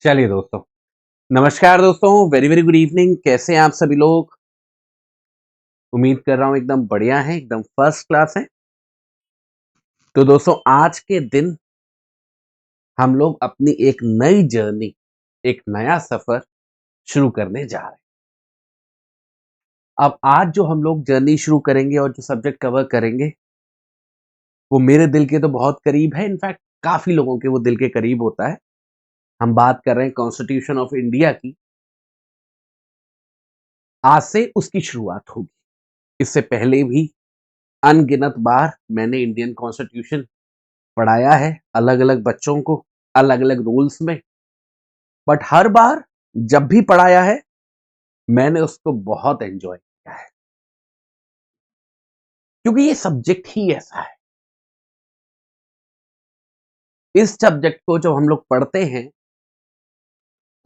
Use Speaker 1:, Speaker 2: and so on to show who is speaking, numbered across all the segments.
Speaker 1: चलिए दोस्तों, नमस्कार दोस्तों, वेरी वेरी गुड इवनिंग। कैसे हैं आप सभी लोग? उम्मीद कर रहा हूँ एकदम बढ़िया हैं, एकदम फर्स्ट क्लास हैं। तो दोस्तों आज के दिन हम लोग अपनी एक नई जर्नी, एक नया सफर शुरू करने जा रहे हैं। अब आज जो हम लोग जर्नी शुरू करेंगे और जो सब्जेक्ट कवर करेंगे, वो मेरे दिल के तो बहुत करीब है। इनफैक्ट काफी लोगों के वो दिल के करीब होता है। हम बात कर रहे हैं कॉन्स्टिट्यूशन ऑफ इंडिया की। आज से उसकी शुरुआत होगी। इससे पहले भी अनगिनत बार मैंने इंडियन कॉन्स्टिट्यूशन पढ़ाया है अलग अलग बच्चों को, अलग अलग रूल्स में। बट हर बार जब भी पढ़ाया है, मैंने उसको बहुत एंजॉय किया है, क्योंकि ये सब्जेक्ट ही ऐसा है। इस सब्जेक्ट को जब हम लोग पढ़ते हैं,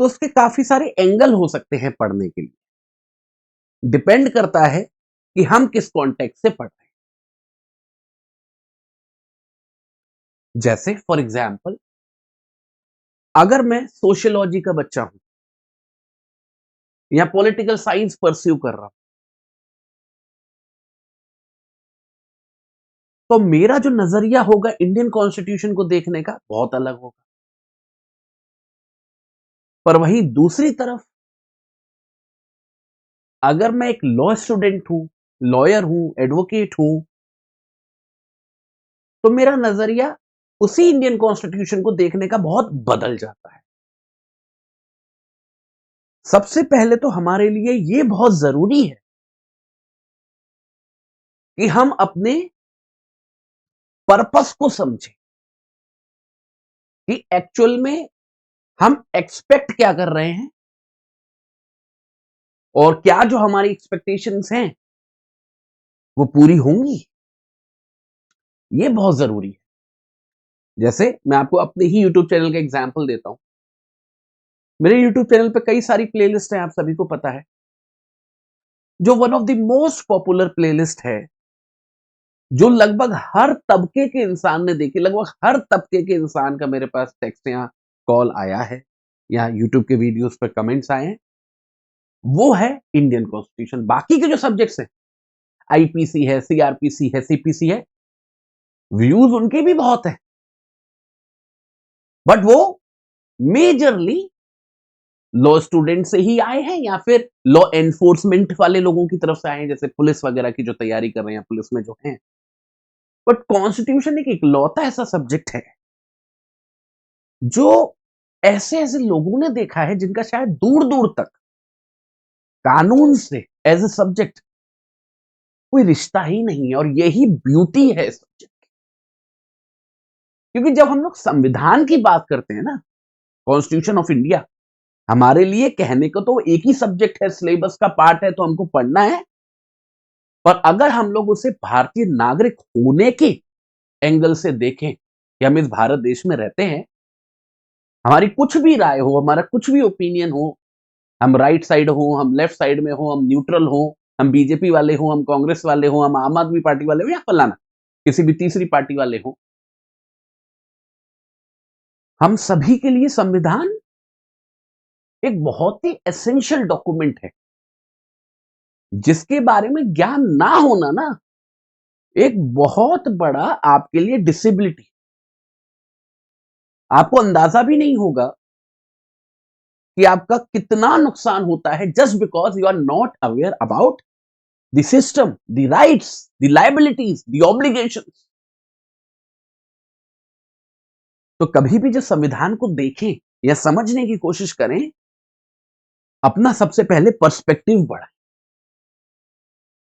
Speaker 1: तो उसके काफी सारे एंगल हो सकते हैं पढ़ने के लिए। डिपेंड करता है कि हम किस कॉन्टेक्स्ट से पढ़ रहे हैं। जैसे फॉर एग्जाम्पल, अगर मैं सोशियोलॉजी का बच्चा हूं या पॉलिटिकल साइंस परस्यू कर रहा हूं, तो मेरा जो नजरिया होगा इंडियन कॉन्स्टिट्यूशन को देखने का बहुत अलग होगा। पर वहीं दूसरी तरफ, अगर मैं एक लॉ स्टूडेंट हूं, लॉयर हूं, एडवोकेट हूं, तो मेरा नजरिया उसी इंडियन कॉन्स्टिट्यूशन को देखने का बहुत बदल जाता है। सबसे पहले तो हमारे लिए यह बहुत जरूरी है कि हम अपने पर्पस को समझें, कि एक्चुअल में हम एक्सपेक्ट क्या कर रहे हैं और क्या जो हमारी एक्सपेक्टेशंस हैं वो पूरी होंगी। ये बहुत जरूरी है। जैसे मैं आपको अपने ही यूट्यूब चैनल का एग्जांपल देता हूं। मेरे यूट्यूब चैनल पे कई सारी प्लेलिस्ट हैं, आप सभी को पता है। जो one of the most popular playlist है, जो लगभग हर तबके के इंसान ने देखी, लगभग हर तबके के इंसान का मेरे पास टेक्स्ट या कॉल आया है, या यूट्यूब के वीडियोस पर कमेंट्स आए हैं, वो है इंडियन कॉन्स्टिट्यूशन। बाकी के जो सब्जेक्ट्स हैं, आईपीसी है, सीआरपीसी है, सीपीसी है, व्यूज उनके भी बहुत है, बट वो मेजरली लॉ स्टूडेंट से ही आए हैं या फिर लॉ एनफोर्समेंट वाले लोगों की तरफ से आए हैं, जैसे पुलिस वगैरह की जो तैयारी कर रहे हैं, पुलिस में जो हैं। बट कॉन्स्टिट्यूशन एक इकलौता ऐसा सब्जेक्ट है जो ऐसे ऐसे लोगों ने देखा है जिनका शायद दूर दूर तक कानून से एज ए सब्जेक्ट कोई रिश्ता ही नहीं है। और यही ब्यूटी है इस सब्जेक्ट की। क्योंकि जब हम लोग संविधान की बात करते हैं ना, कॉन्स्टिट्यूशन ऑफ इंडिया, हमारे लिए कहने को तो एक ही सब्जेक्ट है, सिलेबस का पार्ट है, तो हमको पढ़ना है। पर अगर हम लोग उसे भारतीय नागरिक होने के एंगल से देखें कि हम इस भारत देश में रहते हैं, हमारी कुछ भी राय हो, हमारा कुछ भी ओपिनियन हो, हम राइट साइड हो, हम लेफ्ट साइड में हो, हम न्यूट्रल हो, हम बीजेपी वाले हो, हम कांग्रेस वाले हो, हम आम आदमी पार्टी वाले हो, या फलाना किसी भी तीसरी पार्टी वाले हो, हम सभी के लिए संविधान एक बहुत ही एसेंशियल डॉक्यूमेंट है, जिसके बारे में ज्ञान ना होना ना एक बहुत बड़ा आपके लिए डिसेबिलिटी। आपको अंदाजा भी नहीं होगा कि आपका कितना नुकसान होता है, just because you are not aware about the system, the rights, the liabilities, the obligations. तो कभी भी जब संविधान को देखें या समझने की कोशिश करें, अपना सबसे पहले पर्सपेक्टिव बढ़ाएं।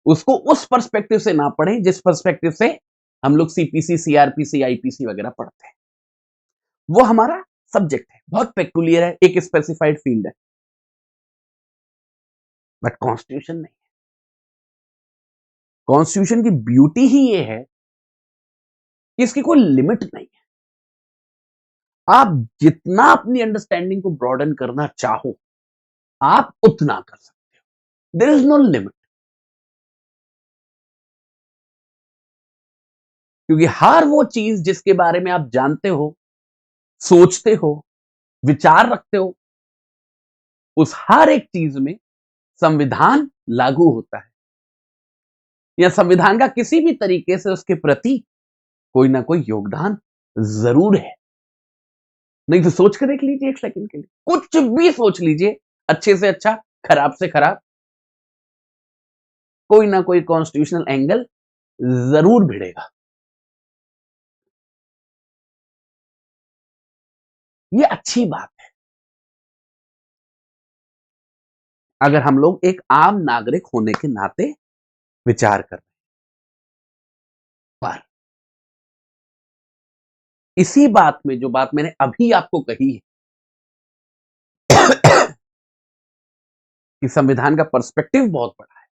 Speaker 1: उसको उस पर्सपेक्टिव से ना पढ़ें जिस पर्सपेक्टिव से हम लोग सीपीसी, सीआरपीसी, आईपीसी वगैरह पढ़ते हैं। वो हमारा सब्जेक्ट है, बहुत पेक्युलियर है, एक स्पेसिफाइड फील्ड है। बट कॉन्स्टिट्यूशन नहीं। कॉन्स्टिट्यूशन की ब्यूटी ही ये है कि इसकी कोई लिमिट नहीं है। आप जितना अपनी अंडरस्टैंडिंग को ब्रॉडन करना चाहो, आप उतना कर सकते हो। There is no limit. क्योंकि हर वो चीज जिसके बारे में आप जानते हो, सोचते हो, विचार रखते हो, उस हर एक चीज में संविधान लागू होता है या संविधान का किसी भी तरीके से उसके प्रति कोई ना कोई योगदान जरूर है। नहीं तो सोच कर देख लीजिए एक सेकंड के लिए, कुछ भी सोच लीजिए, अच्छे से अच्छा, खराब से खराब, कोई ना कोई कॉन्स्टिट्यूशनल एंगल जरूर भिड़ेगा। ये अच्छी बात है अगर हम लोग एक आम नागरिक होने के नाते विचार कर रहे हैं। पर इसी बात में जो बात मैंने अभी आपको कही है कि संविधान का पर्सपेक्टिव बहुत बड़ा है,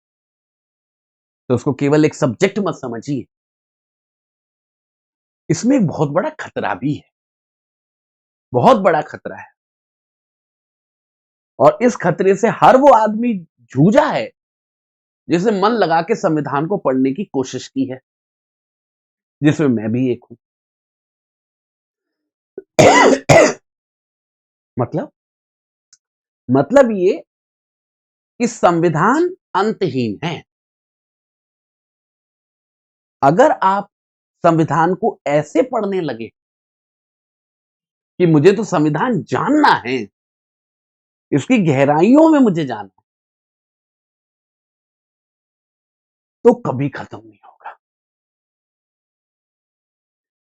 Speaker 1: तो उसको केवल एक सब्जेक्ट मत समझिए, इसमें एक बहुत बड़ा खतरा भी है, बहुत बड़ा खतरा है। और इस खतरे से हर वो आदमी जूझा है जिसने मन लगा के संविधान को पढ़ने की कोशिश की है, जिसमें मैं भी एक हूं। मतलब मतलब ये कि संविधान अंतहीन है। अगर आप संविधान को ऐसे पढ़ने लगे कि मुझे तो संविधान जानना है, इसकी गहराइयों में मुझे जानना है, तो कभी खत्म नहीं होगा।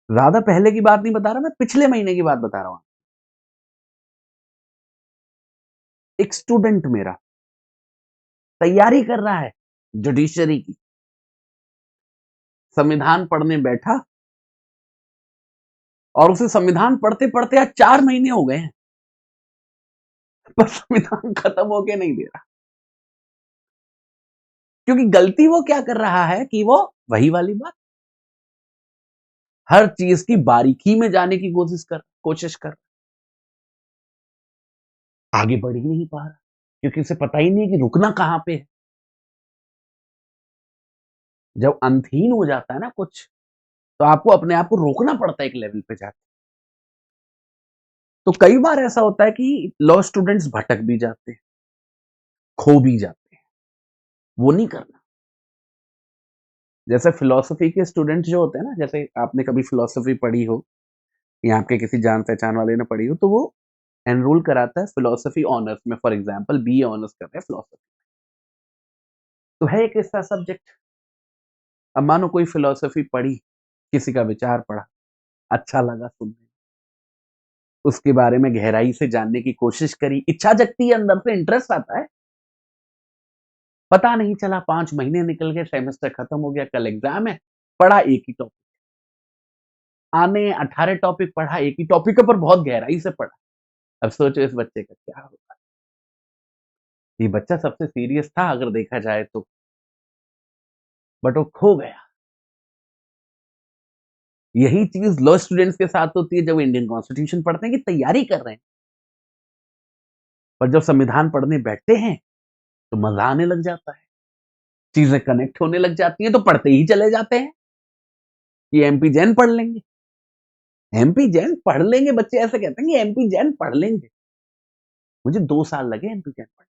Speaker 1: ज्यादा पहले की बात नहीं बता रहा, मैं पिछले महीने की बात बता रहा हूं। एक स्टूडेंट मेरा तैयारी कर रहा है जुडिशरी की, संविधान पढ़ने बैठा और उसे संविधान पढ़ते पढ़ते आज 4 महीने हो गए हैं, पर संविधान खत्म होके नहीं दे रहा। क्योंकि गलती वो क्या कर रहा है कि वो वही वाली बात, हर चीज की बारीकी में जाने की कोशिश कर आगे बढ़ ही नहीं पा रहा, क्योंकि उसे पता ही नहीं कि रुकना कहां पे है। जब अंतहीन हो जाता है ना कुछ, तो आपको अपने आप को रोकना पड़ता है एक लेवल पे जाके। तो कई बार ऐसा होता है कि लॉ स्टूडेंट्स भटक भी जाते हैं, खो भी जाते हैं। वो नहीं करना। जैसे फिलॉसफी के स्टूडेंट जो होते हैं ना, जैसे आपने कभी फिलॉसफी पढ़ी हो या आपके किसी जान पहचान वाले ने पढ़ी हो, तो वो एनरोल कराता है फिलॉसफी ऑनर्स में। फॉर एग्जाम्पल बीए ऑनर्स कर रहे हैं फिलॉसफी, तो है एक ऐसा सब्जेक्ट। अब मानो कोई फिलॉसफी पढ़ी, किसी का विचार पढ़ा, अच्छा लगा सुनने, उसके बारे में गहराई से जानने की कोशिश करी, इच्छा जगती है अंदर से, इंटरेस्ट आता है। पता नहीं चला 5 महीने निकल गए, सेमेस्टर खत्म हो गया, कल एग्जाम है, पढ़ा एक ही टॉपिक, आने 18 टॉपिक पढ़ा, एक ही टॉपिक पर बहुत गहराई से पढ़ा। अब सोचो इस बच्चे का क्या होगा। ये बच्चा सबसे सीरियस था अगर देखा जाए तो, बट वो खो गया। यही चीज लॉ स्टूडेंट्स के साथ होती है जब इंडियन कॉन्स्टिट्यूशन पढ़ते हैं कि तैयारी कर रहे हैं, पर जब संविधान पढ़ने बैठते हैं तो मजा आने लग जाता है, चीजें कनेक्ट होने लग जाती हैं, तो पढ़ते ही चले जाते हैं कि एमपी जैन पढ़ लेंगे, एमपी जैन पढ़ लेंगे। बच्चे ऐसे कहते हैं कि एमपी जैन पढ़ लेंगे। मुझे 2 साल लगे एमपी जैन पढ़ने।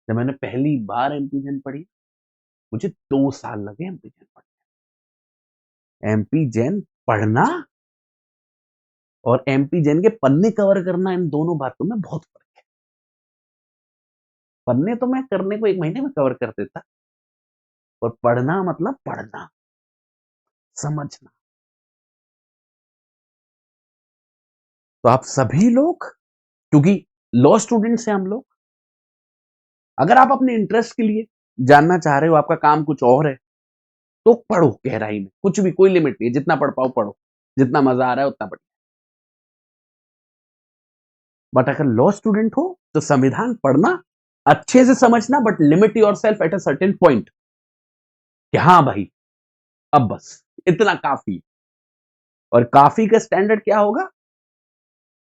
Speaker 1: जब मैंने पहली बार एमपी जैन पढ़ी, मुझे 2 साल लगे एमपी जैन पढ़ने। एमपी जैन पढ़ना और एमपी जैन के पन्ने कवर करना, इन दोनों बातों में बहुत फर्क है। पन्ने तो मैं करने को 1 महीने में कवर कर देता, और पढ़ना मतलब पढ़ना, समझना। तो आप सभी लोग, क्योंकि लॉ स्टूडेंट्स हैं हम लोग, अगर आप अपने इंटरेस्ट के लिए जानना चाह रहे हो, आपका काम कुछ और है, तो पढ़ो गहराई में, कुछ भी, कोई लिमिट नहीं है, जितना पढ़ पाओ पढ़ो, जितना मजा आ रहा है उतना पढ़ो। बट अगर लॉ स्टूडेंट हो तो संविधान पढ़ना, अच्छे से समझना, but limit your self at a certain point, कि हाँ भाई अब बस इतना काफी। और काफी का स्टैंडर्ड क्या होगा?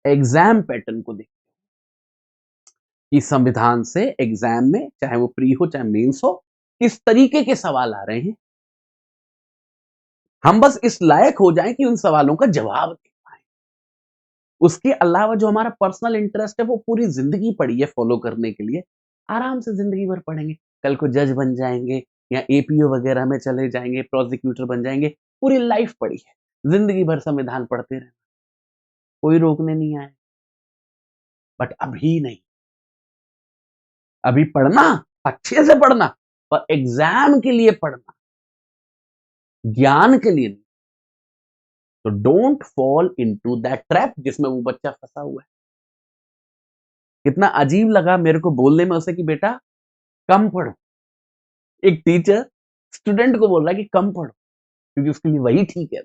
Speaker 1: एग्जाम पैटर्न को देख कि संविधान से एग्जाम में, चाहे वो प्री हो चाहे मेंस हो, किस तरीके के सवाल आ रहे हैं। हम बस इस लायक हो जाएं कि उन सवालों का जवाब दे पाए। उसके अलावा जो हमारा पर्सनल इंटरेस्ट है वो पूरी ज़िंदगी पड़ी है फॉलो करने के लिए, आराम से ज़िंदगी भर पढ़ेंगे। कल को जज बन जाएँगे या एपीओ वगैरह में चले जाएँगे, प्रोसिक्यूटर बन जाएँगे, पूरी लाइफ पड़ी है। ज़िंदगी भर संविधान पढ़ते रहना, कोई रोकने नहीं आया। बट अभी नहीं, अभी पढ़ना, अच्छे से पढ़ना, पर एग्ज़ाम के लिए पढ़ना, ज्ञान के लिए नहीं। तो don't fall into that trap जिसमें वो बच्चा फँसा हुआ है। कितना अजीब लगा मेरे को बोलने में उसे कि बेटा कम पढ़ो। एक टीचर स्टूडेंट को बोल रहा है कि कम पढ़ो, क्योंकि उसके लिए वही ठीक है।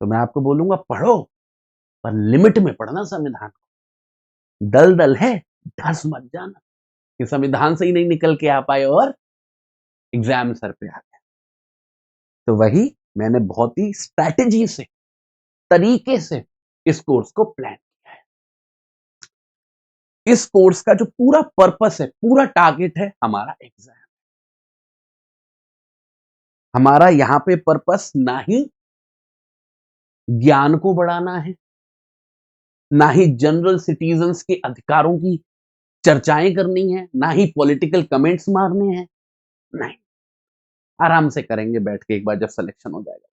Speaker 1: तो मैं आपको बोलूँगा पढ़ो, पर लिमिट में पढ़ना संविधान को। दल-दल है, धँस मत जाना कि संविधान से ही नहीं निकल के आ पाए और एग्ज़ाम सर पे आ गया। तो वही मैंने बहुत ही स्ट्रैटेजी से, तरीके से इस कोर्स को प्लान किया है। इस कोर्स का जो पूरा पर्पस है, पूरा टारगेट है हमारा एग्ज़ाम। हमारा यहाँ पे पर्पस ना ही ज्ञान को बढ़ाना है, ना ही जनरल सिटीजन्स के अधिकारों की चर्चाएँ करनी है, ना ही पॉलिटिकल कमेंट्स मारने हैं, नहीं। आराम से करेंगे बैठ के एक बार जब सिलेक्शन हो जाएगा।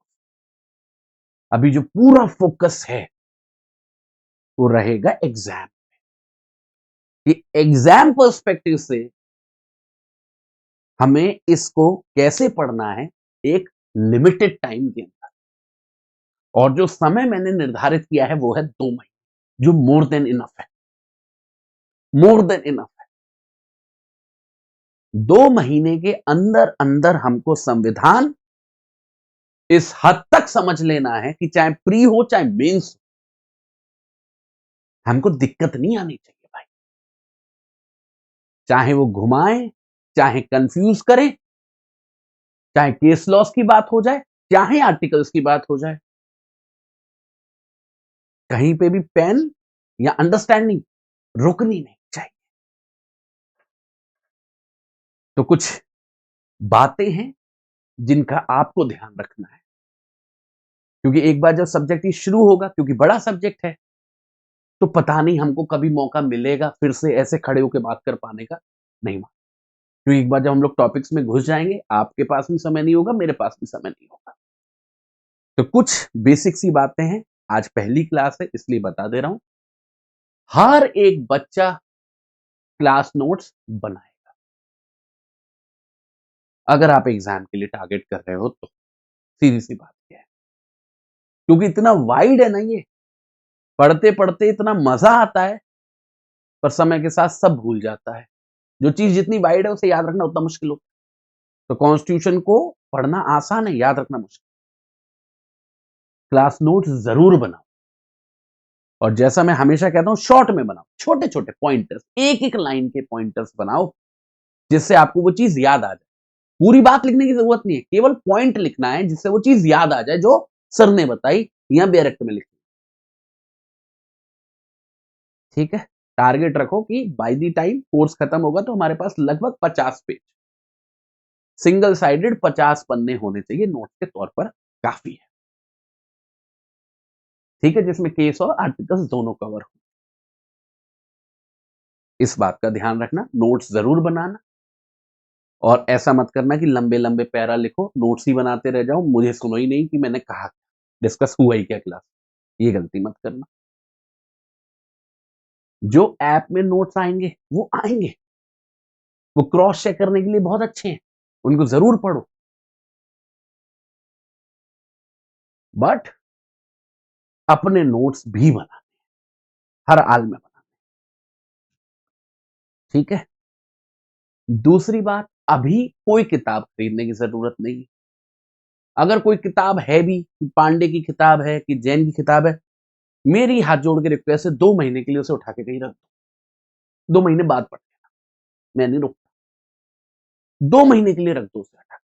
Speaker 1: अभी जो पूरा फोकस है, वो रहेगा एग्ज़ाम पे। कि एग्ज़ाम पर्सपेक्टिव से हमें इसको कैसे पढ़ना है, एक लिमिटेड टाइम के अंदर। और जो समय मैंने निर्धारित किया है वो है 2 महीने, जो मोर देन इनफ है। मोर देन इनफ है। 2 महीने के अंदर-अंदर हमको संविधान इस हद तक समझ लेना है कि चाहे प्री हो, चाहे मेंस हो, हमको दिक्कत नहीं आनी चाहिए भाई। चाहे वो घुमाएँ, चाहे कन्फ्यूज़ करें, चाहे केस लॉस की बात हो जाए, चाहे आर्टिकल्स की बात हो जाए। कहीं पे भी पेन या अंडरस्टैंडिंग रुकनी नहीं चाहिए। तो कुछ बातें हैं जिनका आपको ध्यान रखना है। क्योंकि एक बार जब सब्जेक्ट ये शुरू होगा, क्योंकि बड़ा सब्जेक्ट है, तो पता नहीं हमको कभी मौका मिलेगा फिर से ऐसे खड़े होके बात कर पाने का, नहीं। क्योंकि एक बार जब हम लोग टॉपिक्स में घुस जाएँगे, आपके पास भी समय नहीं होगा, मेरे पास भी समय नहीं होगा। तो कुछ बेसिक सी बातें हैं, आज पहली क्लास है इसलिए बता दे रहा हूँ। हर एक बच्चा क्लास नोट्स बनाएगा। अगर आप एग्ज़ाम के लिए टारगेट कर रहे हो तो, सीधी-सी बात ये है। क्योंकि इतना वाइड है ना ये, पढ़ते-पढ़ते इतना मज़ा आता है, पर समय के साथ सब भूल जाता है। जो चीज़ जितनी वाइड है उसे याद रखना उतना मुश्किल होता है। तो कॉन्स्टिट्यूशन को पढ़ना आसान है, याद रखना मुश्किल। क्लास नोट्स ज़रूर बनाओ। और जैसा मैं हमेशा कहता हूँ शॉर्ट में बनाओ, छोटे-छोटे पॉइंटर्स, एक-एक लाइन के पॉइंटर्स बनाओ, जिससे आपको वो चीज़ याद आ जाए। पूरी बात लिखने की ज़रूरत नहीं है, केवल पॉइंट लिखना है जिससे वो चीज़ याद आ जाए जो सर ने बताई या डायरेक्ट में लिखी। ठीक है? टारगेट रखो कि बाय द टाइम कोर्स खत्म होगा तो हमारे पास लगभग 50 पेज, सिंगल साइडेड 50 पन्ने होने चाहिए नोट्स के तौर पर काफ़ी है। ठीक है? जिसमें केस और आर्टिकल्स दोनों कवर हो। इस बात का ध्यान रखना, नोट्स ज़रूर बनाना। और ऐसा मत करना कि लंबे-लंबे पैरा लिखो, नोट्स ही बनाते रह जाओ, मुझे सुनो ही नहीं कि मैंने कहा क्या, डिस्कस हुआ ही क्या क्लास में, ये गलती मत करना। जो ऐप में नोट्स आएँगे, वो आएँगे, वो क्रॉस चेक करने के लिए बहुत अच्छे हैं, उनको ज़रूर पढ़ो। बट अपने नोट्स भी बनाने, हर हाल में बनाने, ठीक है? दूसरी बात, अभी कोई किताब खरीदने की ज़रूरत नहीं है। अगर कोई किताब है भी, पांडे की किताब है कि जैन की किताब है, मेरी हाथ जोड़ के रिक्वेस्ट है 2 महीने के लिए उसे उठा के कहीं रख दो। 2 महीने बाद पढ़ लेना, मैं नहीं रोकता। 2 महीने के लिए रख दो उसे हटा के।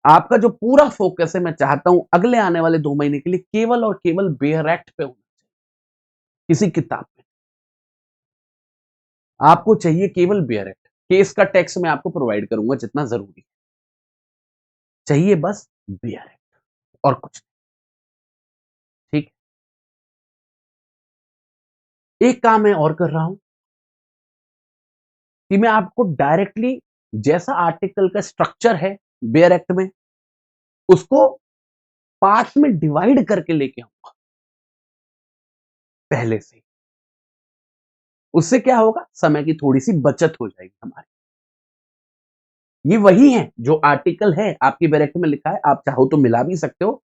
Speaker 1: आपका जो पूरा फ़ोकस है मैं चाहता हूँ अगले आने वाले 2 महीने के लिए केवल और केवल बेयर एक्ट पे होना चाहिए, किसी किताब पे। आपको चाहिए केवल बेयर एक्ट। केस का टेक्स्ट मैं आपको प्रोवाइड करूँगा जितना ज़रूरी है। चाहिए बस बेयर एक्ट। और कुछ नहीं। ठीक, एक काम मैं और कर रहा हूं कि मैं आपको डायरेक्टली जैसा आर्टिकल का स्ट्रक्चर है बेयर एक्ट में, उसको पार्ट्स में डिवाइड करके लेके आऊंगा पहले से। उससे क्या होगा, समय की थोड़ी सी बचत हो जाएगी हमारी। ये वही है जो आर्टिकल है आपकी बेयर एक्ट में लिखा है, आप चाहो तो मिला भी सकते हो,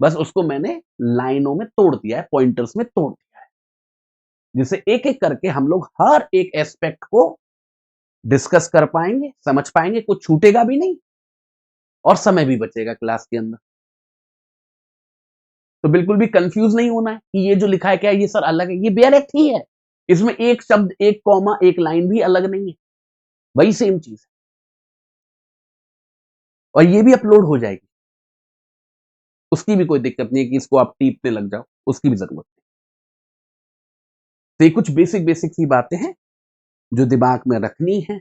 Speaker 1: बस उसको मैंने लाइनों में तोड़ दिया है, पॉइंटर्स में तोड़ दिया है, जिससे एक एक करके हम लोग हर एक एस्पेक्ट को डिस्कस कर पाएंगे, समझ पाएंगे, कुछ छूटेगा भी नहीं और समय भी बचेगा क्लास के अंदर। तो बिल्कुल भी कंफ्यूज नहीं होना है कि ये जो लिखा है क्या है, ये सर अलग है, ये बेयर एक्ट ही है, इसमें एक शब्द, एक कॉमा, एक लाइन भी अलग नहीं है, वही सेम चीज है, और ये भी अपलोड हो जाएगी, उसकी भी कोई दिक्कत नहीं है कि इसको आप टीपने लग जाओ, उसकी भी जरूरत नहीं। तो ये कुछ बेसिक बेसिक सी बातें हैं जो दिमाग में रखनी है।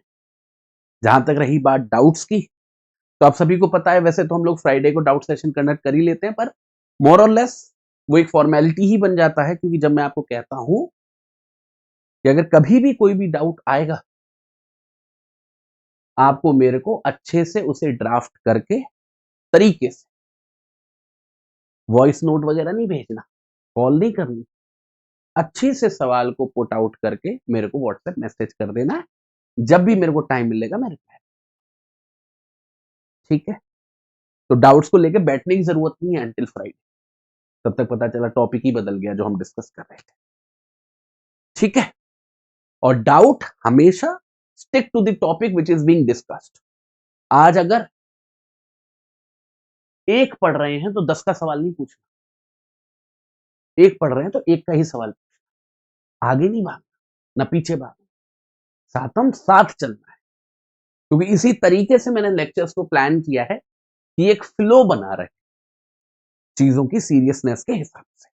Speaker 1: जहां तक रही बात डाउट्स की, तो आप सभी को पता है, वैसे तो हम लोग फ्राइडे को डाउट सेशन कंडक्ट कर ही लेते हैं, पर मोर और लेस वो एक फॉर्मेलिटी ही बन जाता है, क्योंकि जब मैं आपको कहता हूं कि अगर कभी भी कोई भी डाउट आएगा, आपको मेरे को अच्छे से उसे ड्राफ्ट करके तरीके से, वॉइस नोट वगैरह नहीं भेजना, कॉल नहीं करनी, अच्छे से सवाल को पुट आउट करके मेरे को व्हाट्सएप मैसेज कर देना है, जब भी मेरे को टाइम मिलेगा मैं रिप्लाई। ठीक है, तो डाउट्स को लेकर बैठने की जरूरत नहीं है अंटिल फ्राइडे, तब तक पता चला टॉपिक ही बदल गया जो हम डिस्कस कर रहे थे। ठीक है, और डाउट हमेशा stick to the topic which is being discussed. आज अगर एक पढ़ रहे हैं तो 10 का सवाल नहीं पूछना, एक पढ़ रहे हैं तो एक का ही सवाल पूछना, आगे नहीं भागना ना पीछे भागना, साथम साथ चलना है, क्योंकि इसी तरीके से मैंने लेक्चर्स को प्लान किया है कि एक फ्लो बना रहे चीजों की सीरियसनेस के हिसाब से।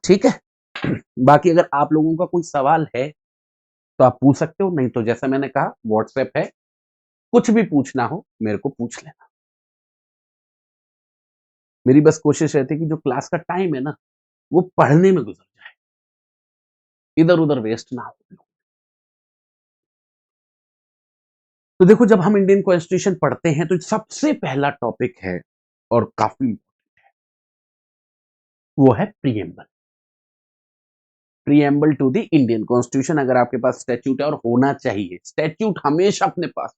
Speaker 1: ठीक है, बाकी अगर आप लोगों का कोई सवाल है तो आप पूछ सकते हो, नहीं तो जैसा मैंने कहा व्हाट्सएप है, कुछ भी पूछना हो मेरे को पूछ लेना। मेरी बस कोशिश रहती है कि जो क्लास का टाइम है ना, वो पढ़ने में गुजर जाए, इधर उधर वेस्ट ना हो। तो देखो, जब हम इंडियन कॉन्स्टिट्यूशन पढ़ते हैं तो सबसे पहला टॉपिक है और काफी, वो है preamble. Preamble to the Indian constitution. अगर आपके पास स्टैट्यूट है, और होना चाहिए, स्टैट्यूट हमेशा अपने पास,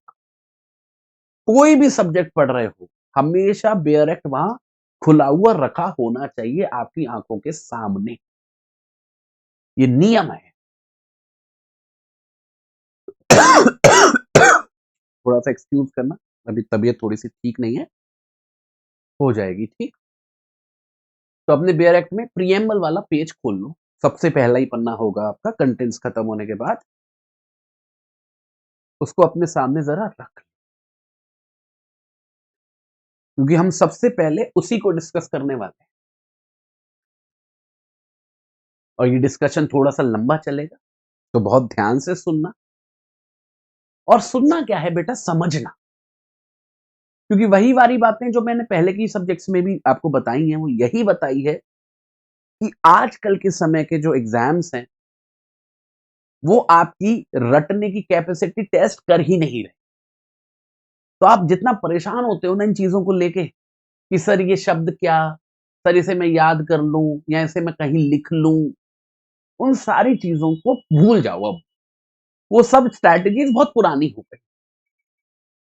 Speaker 1: कोई भी सब्जेक्ट पढ़ रहे हो, हमेशा बेयर एक्ट वहां खुला हुआ रखा होना चाहिए आपकी आंखों के सामने, ये नियम है। थोड़ा सा एक्सक्यूज करना, अभी तबीयत थोड़ी सी ठीक नहीं है, हो जाएगी ठीक। तो अपने बेयर एक्ट में प्रीएम्बल वाला पेज खोल लो, सबसे पहला ही पन्ना होगा आपका, कंटेंट्स खत्म होने के बाद उसको अपने सामने जरा रख, क्योंकि हम सबसे पहले उसी को डिस्कस करने वाले हैं, और ये डिस्कशन थोड़ा सा लंबा चलेगा, तो बहुत ध्यान से सुनना। और सुनना क्या है बेटा, समझना, क्योंकि वही वाली बातें जो मैंने पहले की सब्जेक्ट्स में भी आपको बताई हैं, वो यही बताई है कि आजकल के समय के जो एग्जाम्स हैं, वो आपकी रटने की कैपेसिटी टेस्ट कर ही नहीं रहे। तो आप जितना परेशान होते हो ना इन चीजों को लेके कि सर ये शब्द क्या, सर इसे मैं याद कर लूं या इसे मैं कहीं लिख लूं, उन सारी चीजों को भूल जाओ अब, वो सब स्ट्रैटेजीज बहुत पुरानी हो गई।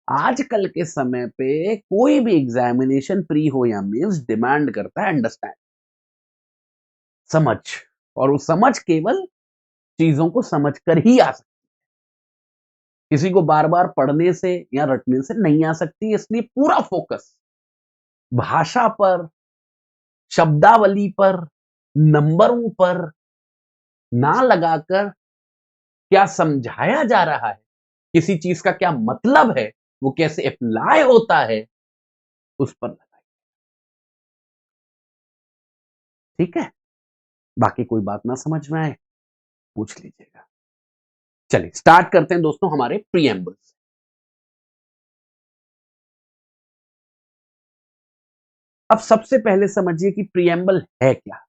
Speaker 1: आजकल के समय पे कोई भी एग्जामिनेशन प्री हो या मेंस डिमांड करता है अंडरस्टैंड, समझ, और वो समझ केवल चीजों को समझ कर ही आ सकती, किसी को बार बार पढ़ने से या रटने से नहीं आ सकती। इसलिए पूरा फोकस भाषा पर, शब्दावली पर, नंबरों पर ना लगाकर, क्या समझाया जा रहा है, किसी चीज का क्या मतलब है, वो कैसे अप्लाई होता है, उस पर लगाइए। ठीक है, बाकी कोई बात ना समझ में आए पूछ लीजिएगा। चलिए स्टार्ट करते हैं दोस्तों हमारे प्रीएम्बल। अब सबसे पहले समझिए कि प्रीएम्बल है क्या।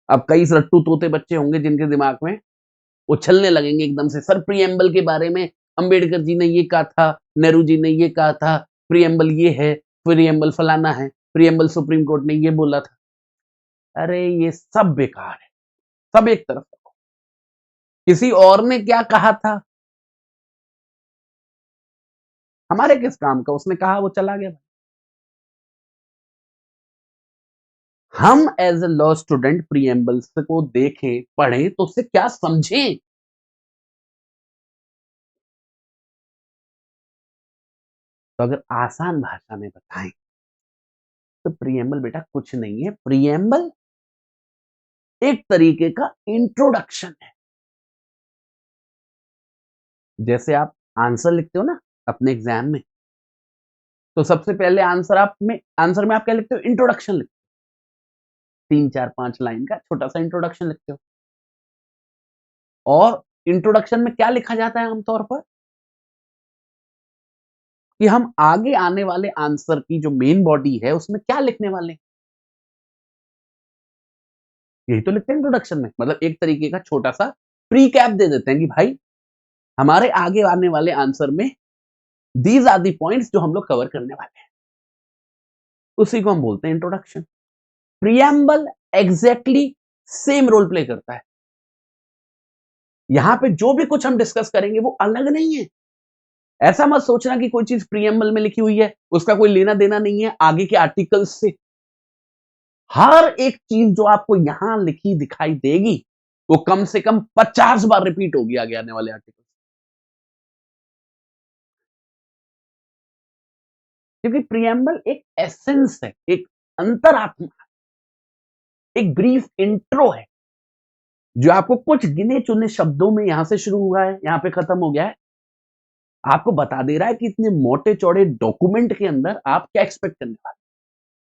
Speaker 1: अब कई रट्टू तोते बच्चे होंगे जिनके दिमाग में उछलने लगेंगे एकदम से, सर प्रीएम्बल के बारे में अंबेडकर जी ने ये कहा था, नेहरू जी ने ये कहा था, प्रीएम्बल ये है, प्रीएम्बल फलाना है, प्रीएम्बल सुप्रीम कोर्ट ने ये बोला था। अरे ये सब बेकार है, सब एक तरफ रखो। किसी और ने क्या कहा था, हमारे किस काम का, उसने कहा वो चला गया। हम एज ए लॉ स्टूडेंट प्रीएम्बल्स को देखें, पढ़ें तो उससे क्या समझें। तो अगर आसान भाषा में बताएं तो प्रीएम्बल बेटा कुछ नहीं है, प्रीएम्बल एक तरीके का इंट्रोडक्शन है। जैसे आप आंसर लिखते हो ना अपने एग्जाम में, तो सबसे पहले आंसर में आप क्या लिखते हो, इंट्रोडक्शन लिखते हो, 3 4 5 लाइन का छोटा सा इंट्रोडक्शन लिखते हो। और इंट्रोडक्शन में क्या लिखा जाता है आमतौर पर, कि हम आगे आने वाले आंसर की जो मेन बॉडी है उसमें क्या लिखने वाले हैं, यही तो लिखते हैं इंट्रोडक्शन में। मतलब एक तरीके का छोटा सा प्री कैप दे देते हैं कि भाई हमारे आगे आने वाले आंसर में दीज आर दी पॉइंट्स जो हम लोग कवर करने वाले हैं, उसी को हम बोलते हैं introduction. Preamble exactly same role play करता है। यहां पे जो भी कुछ हम डिस्कस करेंगे वो अलग नहीं है। ऐसा मत सोचना कि कोई चीज प्रियम्बल में लिखी हुई है उसका कोई लेना देना नहीं है आगे के आर्टिकल्स से। हर एक चीज जो आपको यहां लिखी दिखाई देगी वो कम से कम 50 बार रिपीट होगी आगे आने वाले आर्टिकल, क्योंकि प्रियम्बल एक एसेंस है, एक अंतरात्मा, एक ब्रीफ इंट्रो है जो आपको कुछ गिने चुने शब्दों में यहां से शुरू हुआ है यहां पे खत्म हो गया है, आपको बता दे रहा है कि इतने मोटे चौड़े डॉक्यूमेंट के अंदर आप क्या एक्सपेक्ट करने वाले।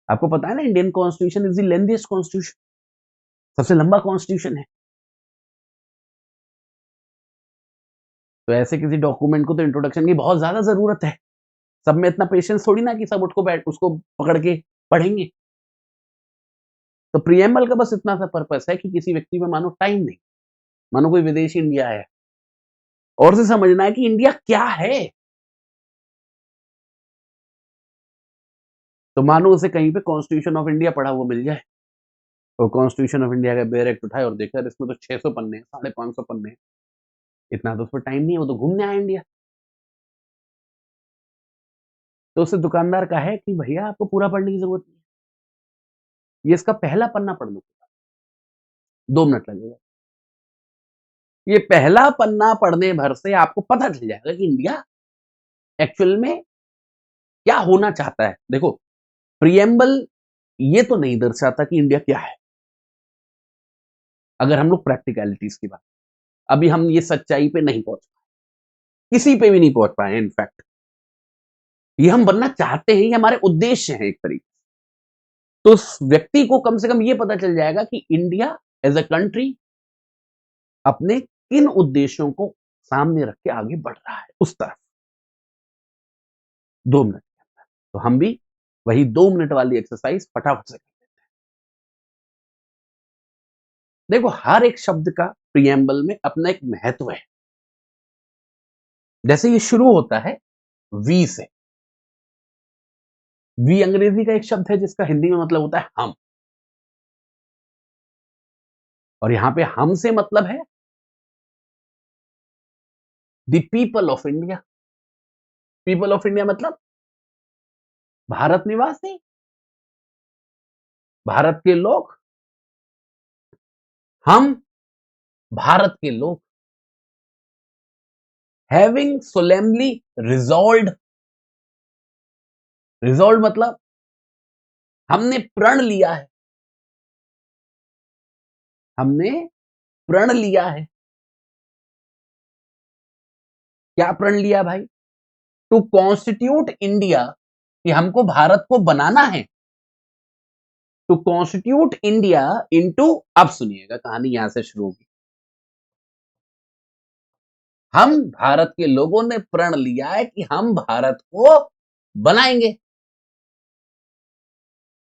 Speaker 1: आपको पता है ना Indian constitution is the lengthiest constitution, सबसे लंबा कॉन्स्टिट्यूशन है। तो ऐसे किसी डॉक्यूमेंट को तो इंट्रोडक्शन की बहुत ज्यादा जरूरत है। सब में इतना पेशेंस थोड़ी ना कि सब उठ को बैठ उसको पकड़ के पढ़ेंगे। तो प्रियम्बल का बस इतना सा पर्पस है कि किसी व्यक्ति में मानो टाइम नहीं, मानो कोई विदेशी इंडिया है और से समझना है कि इंडिया क्या है। तो मानो उसे कहीं पे कॉन्स्टिट्यूशन ऑफ इंडिया पढ़ा हुआ मिल जाए और कॉन्स्टिट्यूशन ऑफ इंडिया का बेयर एक्ट उठाए और देखा इसमें तो 600 पन्ने हैं, 550 पन्ने हैं, इतना तो उस पर टाइम नहीं है, वो तो घूमने आया इंडिया। तो उससे दुकानदार का है कि भैया आपको पूरा पढ़ने की जरूरत नहीं है, ये इसका पहला पन्ना पढ़ लो, 2 मिनट लगेगा। ये पहला पन्ना पढ़ने भर से आपको पता चल जाएगा कि इंडिया एक्चुअल में क्या होना चाहता है। देखो प्रियम्बल ये तो नहीं दर्शाता कि इंडिया क्या है, अगर हम लोग प्रैक्टिकलिटीज की बात, अभी हम ये सच्चाई पे नहीं पहुंच पाए, किसी पे भी नहीं पहुंच पाए इनफैक्ट। ये हम बनना चाहते हैं, ये हमारे उद्देश्य हैं एक तरीके से। तो उस व्यक्ति को कम से कम ये पता चल जाएगा कि इंडिया एज अ कंट्री अपने किन उद्देश्यों को सामने रख के आगे बढ़ रहा है उस तरफ। 2 मिनट के अंदर तो हम भी वही 2 मिनट वाली एक्सरसाइज फटाफट से कर। देखो हर एक शब्द का प्रियम्बल में अपना एक महत्व है। जैसे ये शुरू होता है वी से, वी अंग्रेजी का एक शब्द है जिसका हिंदी में मतलब होता है हम, और यहां पे हम से मतलब है the people of India. People of India मतलब भारत निवासी, भारत के लोग, हम भारत के लोग। हैविंग सोलेमली रिजॉल्व, रिजॉल्व मतलब हमने प्रण लिया है, हमने प्रण लिया है। क्या प्रण लिया भाई, टू कॉन्स्टिट्यूट इंडिया, कि हमको भारत को बनाना है, टू कॉन्स्टिट्यूट इंडिया इनटू, अब सुनिएगा कहानी यहां से शुरू होगी। हम भारत के लोगों ने प्रण लिया है कि हम भारत को बनाएंगे।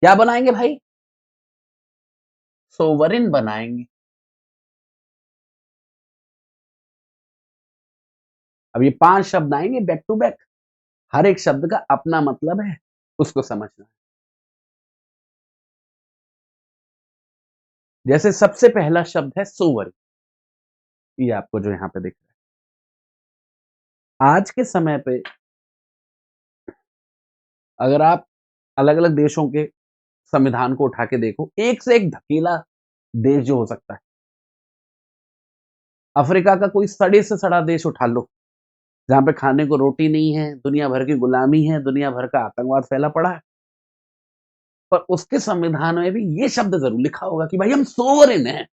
Speaker 1: क्या बनाएंगे भाई? सोवरिन बनाएंगे। अब ये 5 शब्द आएंगे बैक टू बैक, हर एक शब्द का अपना मतलब है, उसको समझना है। जैसे सबसे पहला शब्द है सोवरिन, ये आपको जो यहां पे दिख रहा है। आज के समय पे अगर आप अलग-अलग देशों के संविधान को उठा के देखो, एक से एक ढकेला देश जो हो सकता है। अफ्रीका का कोई सड़े से सड़ा देश उठा लो, जहाँ पे खाने को रोटी नहीं है, दुनिया भर की गुलामी है, दुनिया भर का आतंकवाद फैला पड़ा है। पर उसके संविधान में भी ये शब्द ज़रूर लिखा होगा कि भाई हम सोवरेन हैं।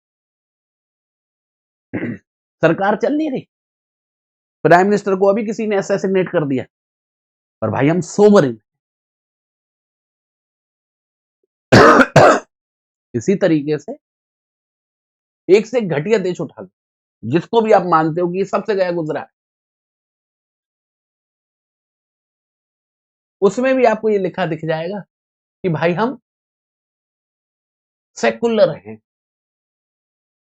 Speaker 1: सरकार चल नहीं रही, प्राइम मिनिस्टर को अभी किसी ने असैसिनेट कर दिया, पर भाई हम सोवरेन। इसी तरीके से एक से एक घटिया देश उठा लो, जिसको भी आप मानते हो कि ये सबसे गया गुजरा है, उसमें भी आपको ये लिखा दिख जाएगा कि भाई हम सेकुलर हैं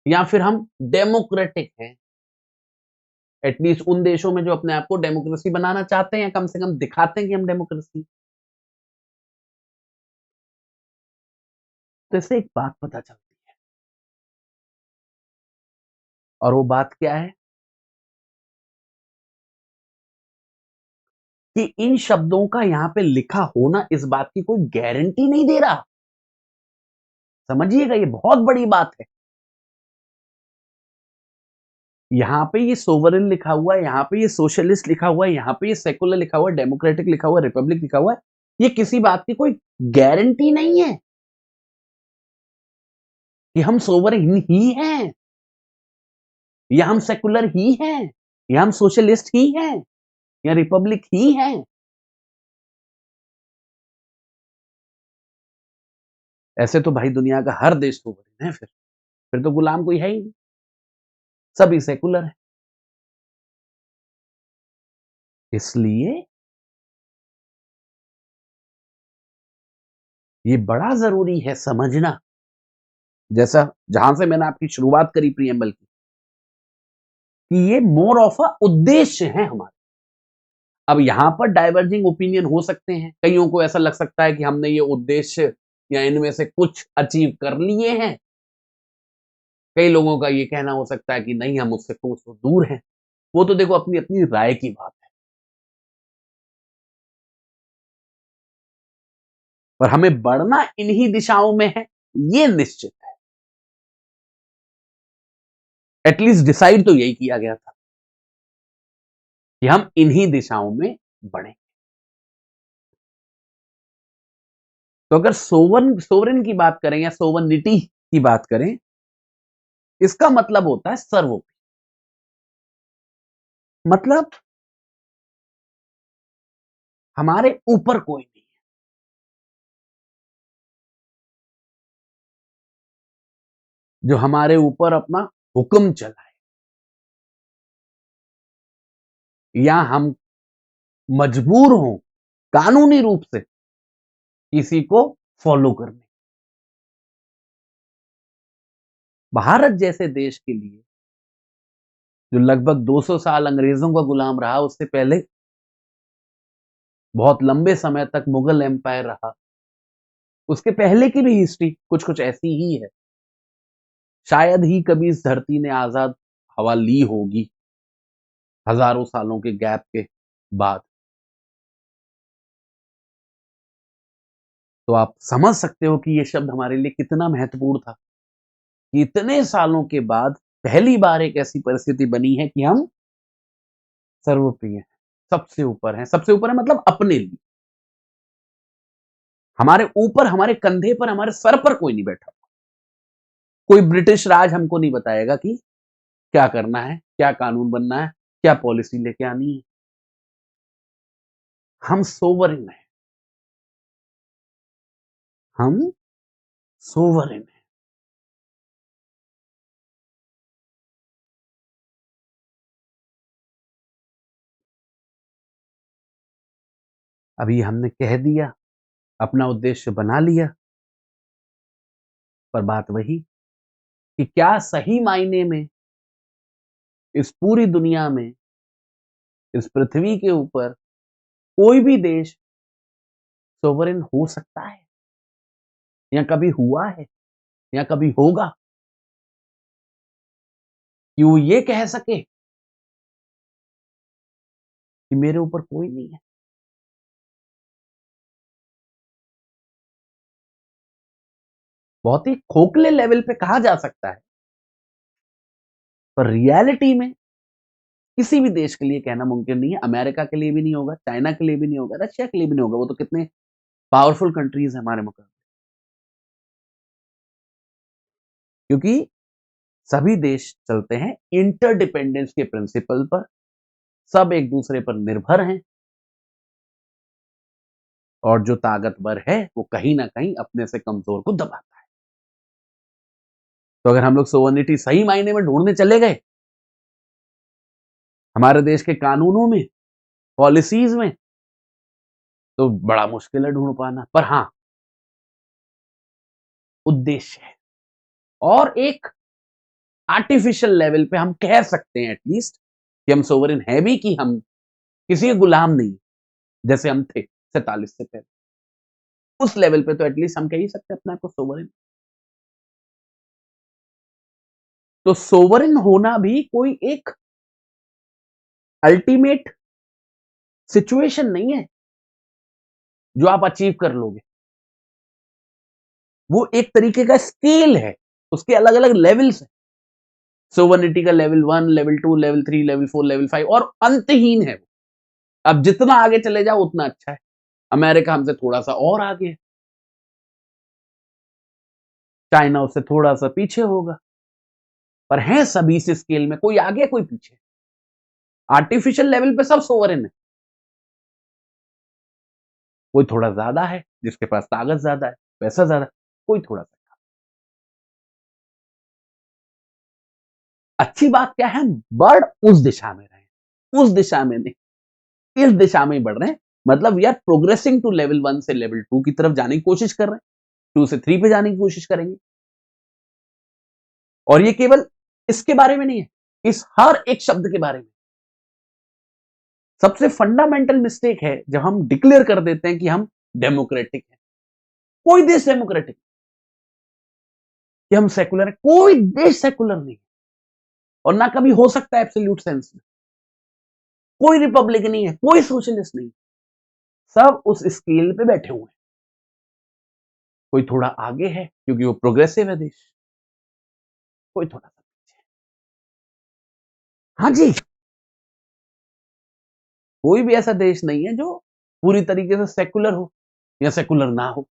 Speaker 1: या फिर हम डेमोक्रेटिक हैं। एटलीस्ट उन देशों में जो अपने आप को डेमोक्रेसी बनाना चाहते हैं या कम से कम दिखाते हैं कि हम डेमोक्रेसी। तो इससे एक बात पता चलती है, और वो बात क्या है कि इन शब्दों का यहां पे लिखा होना इस बात की कोई गारंटी नहीं दे रहा। समझिएगा, ये बहुत बड़ी बात है। यहां पे ये सोवरेन लिखा हुआ है, यहां पे ये सोशलिस्ट लिखा हुआ है, यहां पे ये सेकुलर लिखा हुआ है, डेमोक्रेटिक लिखा हुआ है, रिपब्लिक लिखा हुआ है। ये किसी बात की कोई गारंटी नहीं है कि हम सोवरेन ही हैं, या हम सेकुलर ही हैं, या हम सोशलिस्ट ही हैं, या रिपब्लिक ही हैं। ऐसे तो भाई दुनिया का हर देश सोवरेन है, फिर तो गुलाम कोई है ही नहीं, सभी सेकुलर है। इसलिए ये बड़ा जरूरी है समझना, जैसा जहां से मैंने आपकी शुरुआत करी प्रीएम्बल की, कि ये मोर ऑफ अ उद्देश्य है हमारे। अब यहां पर डाइवर्जिंग ओपिनियन हो सकते हैं, कईयों को ऐसा लग सकता है कि हमने ये उद्देश्य या इनमें से कुछ अचीव कर लिए हैं, कई लोगों का ये कहना हो सकता है कि नहीं हम उससे कोस तो दूर हैं। वो तो देखो अपनी अपनी राय की बात है, पर हमें बढ़ना इन्हीं दिशाओं में है, ये निश्चित है। एटलीस्ट डिसाइड तो यही किया गया था कि हम इन्हीं दिशाओं में बढ़े। तो अगर सोवरेन की बात करें या सोवनिटी की बात करें, इसका मतलब होता है सर्वोपरि। मतलब हमारे ऊपर कोई नहीं है जो हमारे ऊपर अपना हुक्म चलाए, या हम मजबूर हों कानूनी रूप से किसी को फॉलो करने। भारत जैसे देश के लिए जो लगभग 200 साल अंग्रेजों का गुलाम रहा, उससे पहले बहुत लंबे समय तक मुगल एम्पायर रहा, उसके पहले की भी हिस्ट्री कुछ कुछ ऐसी ही है। शायद ही कभी इस धरती ने आजाद हवा ली होगी हजारों सालों के गैप के बाद। तो आप समझ सकते हो कि ये शब्द हमारे लिए कितना महत्वपूर्ण था कि इतने सालों के बाद पहली बार एक ऐसी परिस्थिति बनी है कि हम सर्वप्रिय हैं, सबसे ऊपर हैं। सबसे ऊपर है मतलब अपने लिए, हमारे ऊपर, हमारे कंधे पर, हमारे सर पर कोई नहीं बैठा। कोई ब्रिटिश राज हमको नहीं बताएगा कि क्या करना है, क्या कानून बनना है, क्या पॉलिसी लेके आनी है। हम सोवरेन हैं, हम सोवरेन हैं। अभी हमने कह दिया, अपना उद्देश्य बना लिया, पर बात वही कि क्या सही मायने में इस पूरी दुनिया में, इस पृथ्वी के ऊपर कोई भी देश सोवरेन हो सकता है, या कभी हुआ है, या कभी होगा, कि वो ये कह सके कि मेरे ऊपर कोई नहीं है? बहुत ही खोखले लेवल पे कहा जा सकता है, पर रियलिटी में किसी भी देश के लिए कहना मुमकिन नहीं है। अमेरिका के लिए भी नहीं होगा, चाइना के लिए भी नहीं होगा, रशिया के लिए भी नहीं होगा। वो तो कितने पावरफुल कंट्रीज है हमारे मुकाबले। क्योंकि सभी देश चलते हैं इंटरडिपेंडेंस के प्रिंसिपल पर, सब एक दूसरे पर निर्भर हैं, और जो ताकतवर है वो कहीं ना कहीं अपने से कमजोर को दबाता है। तो अगर हम लोग सोवर्निटी सही मायने में ढूंढने चले गए हमारे देश के कानूनों में, पॉलिसीज में, तो बड़ा मुश्किल है ढूंढ पाना। पर हां, उद्देश्य है, और एक आर्टिफिशियल लेवल पे हम कह सकते हैं एटलीस्ट कि हम सोवरेन है भी, कि हम किसी के गुलाम नहीं, जैसे हम थे 47 से पहले। उस लेवल पे तो एटलीस्ट हम कह ही सकते हैं अपने आप को सोवरेन। तो सोवरेन होना भी कोई एक अल्टीमेट सिचुएशन नहीं है जो आप अचीव कर लोगे। वो एक तरीके का स्केल है, उसके अलग अलग लेवल्स हैं। सोवर्निटी का level 1, level 2, level 3, level 4, level 5, और अंतहीन है। अब जितना आगे चले जाओ उतना अच्छा है। अमेरिका हमसे थोड़ा सा और आगे है, चाइना उससे थोड़ा सा पीछे होगा, पर हैं सभी इस स्केल में, कोई आगे कोई पीछे। आर्टिफिशियल लेवल पे सब सोवरेन है। कोई थोड़ा ज्यादा है, जिसके पास ताकत ज्यादा है, पैसा ज्यादा, कोई थोड़ा सा। अच्छी बात क्या है, बढ़ उस दिशा में रहे, उस दिशा में नहीं, इस दिशा में ही बढ़ रहे हैं। मतलब we are progressing to level 1 से लेवल 2 की तरफ जाने की कोशिश कर रहे हैं, 2 से 3 पे जाने की कोशिश करेंगे। और ये केवल इसके बारे में नहीं है, इस हर एक शब्द के बारे में। सबसे फंडामेंटल मिस्टेक है जब हम डिक्लेयर कर देते हैं कि हम डेमोक्रेटिक हैं। कोई देश डेमोक्रेटिक, कि हम सेकुलर है, कोई देश सेकुलर नहीं, और ना कभी हो सकता है एब्सोल्यूट सेंस में। कोई रिपब्लिक नहीं है, कोई सोशलिस्ट नहीं, सब उस स्केल पे बैठे हुए हैं। कोई थोड़ा आगे है क्योंकि वो प्रोग्रेसिव है देश, कोई थोड़ा सा पीछे। हाँ जी, कोई भी ऐसा देश नहीं है जो पूरी तरीके से सेकुलर हो, या सेकुलर ना हो,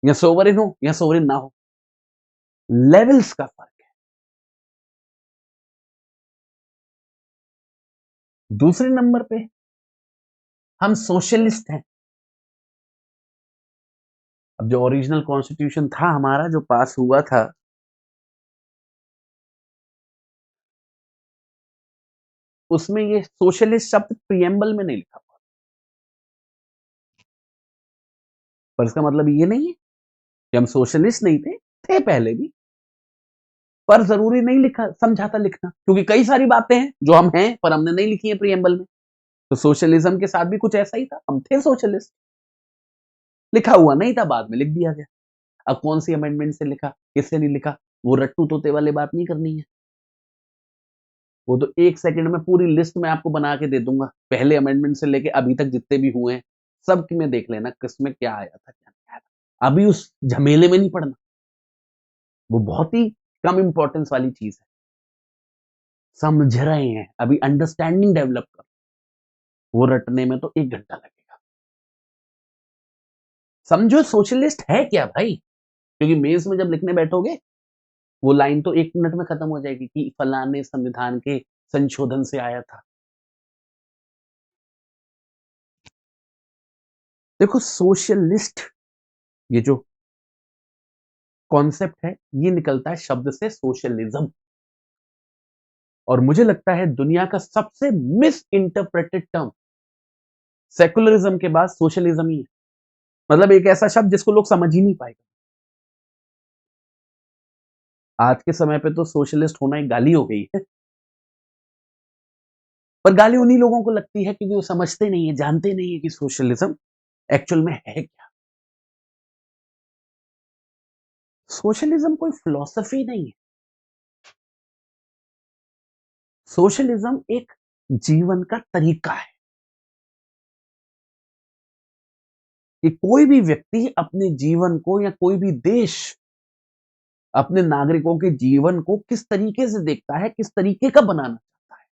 Speaker 1: या सोवरेन हो या सोवरेन ना हो। लेवल्स का फर्क है। दूसरे नंबर पे हम सोशलिस्ट हैं। अब जो ओरिजिनल कॉन्स्टिट्यूशन था हमारा, जो पास हुआ था, उसमें ये सोशलिस्ट शब्द प्रियम्बल में नहीं लिखा हुआ। पर इसका मतलब ये नहीं है कि हम सोशलिस्ट नहीं थे पहले भी, पर जरूरी नहीं लिखा समझा था लिखना, क्योंकि कई सारी बातें हैं जो हम हैं पर हमने नहीं लिखी है प्रियम्बल में। तो सोशलिज्म के साथ भी कुछ ऐसा ही था, हम थे सोशलिस्ट, लिखा हुआ नहीं था, बाद में लिख दिया गया। अब कौन सी अमेंडमेंट से लिखा, किससे नहीं लिखा, वो रट्टू तोते वाले बात नहीं करनी है। वो तो 1 सेकंड में पूरी लिस्ट में आपको बना के दे दूंगा, पहले अमेंडमेंट से लेके अभी तक जितने भी हुए हैं, सब में देख लेना किसमें क्या आया था, क्या नहीं आया था। अभी उस झमेले में नहीं पड़ना, वो बहुत ही कम इंपॉर्टेंस वाली चीज है। समझ रहे हैं, अभी अंडरस्टैंडिंग डेवलप कर, वो रटने में तो 1 घंटा लगेगा। समझो सोशलिस्ट है क्या भाई, क्योंकि मेंस में जब लिखने बैठोगे वो लाइन तो 1 मिनट में खत्म हो जाएगी कि फलाने संविधान के संशोधन से आया था। देखो सोशलिस्ट, ये जो कॉन्सेप्ट है, ये निकलता है शब्द से सोशलिज्म, और मुझे लगता है दुनिया का सबसे मिस इंटरप्रेटेड टर्म सेकुलरिज्म के बाद सोशलिज्म ही है। मतलब एक ऐसा शब्द जिसको लोग समझ ही नहीं पाएगा। आज के समय पे तो सोशलिस्ट होना एक गाली हो गई है। पर गाली उन्हीं लोगों को लगती है क्योंकि वो समझते नहीं है, जानते नहीं है कि सोशलिज्म एक्चुअल में है क्या। सोशलिज्म कोई फिलॉसफी नहीं है। सोशलिज्म एक जीवन का तरीका है कि कोई भी व्यक्ति अपने जीवन को या कोई भी देश अपने नागरिकों के जीवन को किस तरीके से देखता है, किस तरीके का बनाना चाहता है।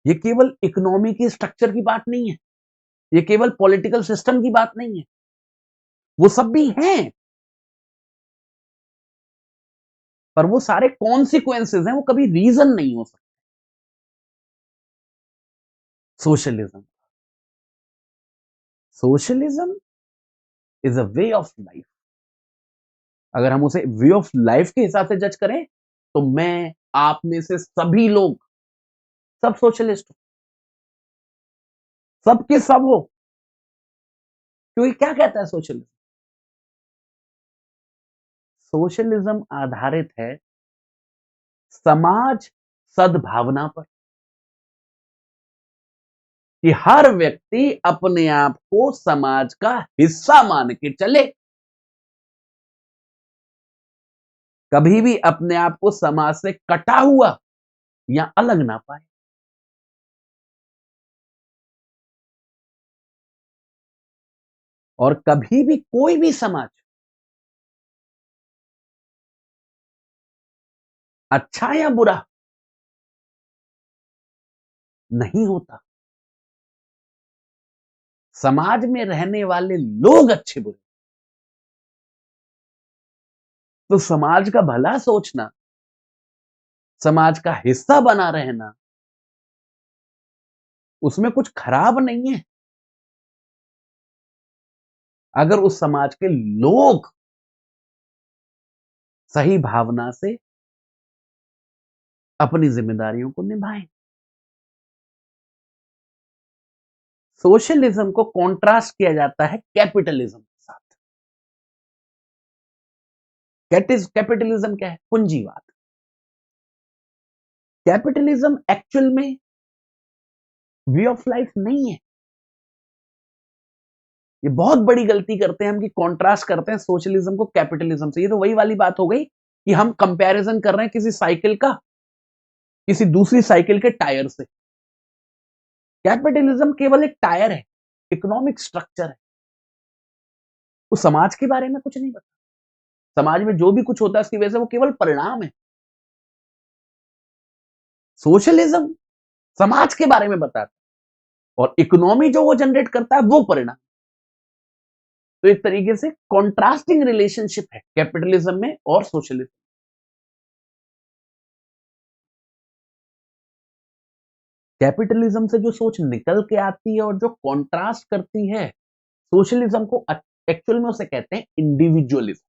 Speaker 1: ये केवल इकोनॉमी के स्ट्रक्चर की बात नहीं है, ये केवल पॉलिटिकल सिस्टम की बात नहीं है, वो सब भी हैं, पर वो सारे कॉन्सिक्वेंसेस हैं, वो कभी रीजन नहीं हो सकते। Socialism socialism is a way of life. अगर हम उसे वे ऑफ लाइफ के हिसाब से जज करें तो मैं, आप में से सभी लोग, सब सोशलिस्ट हो, सब के सब हो। क्योंकि क्या कहता है सोशलिज्म? सोशलिज्म आधारित है समाज सद्भावना पर, कि हर व्यक्ति अपने आप को समाज का हिस्सा मान के चले, कभी भी अपने आप को समाज से कटा हुआ या अलग ना पाए। और कभी भी कोई भी समाज अच्छा या बुरा नहीं होता, समाज में रहने वाले लोग अच्छे बुरे। तो समाज का भला सोचना, समाज का हिस्सा बना रहना, उसमें कुछ खराब नहीं है अगर उस समाज के लोग सही भावना से अपनी जिम्मेदारियों को निभाएं। सोशलिज्म को कॉन्ट्रास्ट किया जाता है कैपिटलिज्म के साथ। कैपिटलिज्म क्या है? पूंजीवाद। कैपिटलिज्म एक्चुअल में वे ऑफ लाइफ नहीं है। ये बहुत बड़ी गलती करते हैं हम कि कॉन्ट्रास्ट करते हैं सोशलिज्म को कैपिटलिज्म से। ये तो वही वाली बात हो गई कि हम कंपैरिजन कर रहे हैं किसी साइकिल का किसी दूसरी साइकिल के टायर से। कैपिटलिज्म केवल एक टायर है, इकोनॉमिक स्ट्रक्चर है। वो समाज के बारे में कुछ नहीं बता। समाज में जो भी कुछ होता है उसकी वजह से वो केवल परिणाम है। सोशलिज्म समाज के बारे में बताता है और इकोनॉमी जो वो जनरेट करता है वो परिणाम। तो एक तरीके से कॉन्ट्रास्टिंग रिलेशनशिप है कैपिटलिज्म में और सोशलिज्म। कैपिटलिज्म से जो सोच निकल के आती है और जो कॉन्ट्रास्ट करती है सोशलिज्म को, एक्चुअल में उसे कहते हैं इंडिविजुअलिज्म।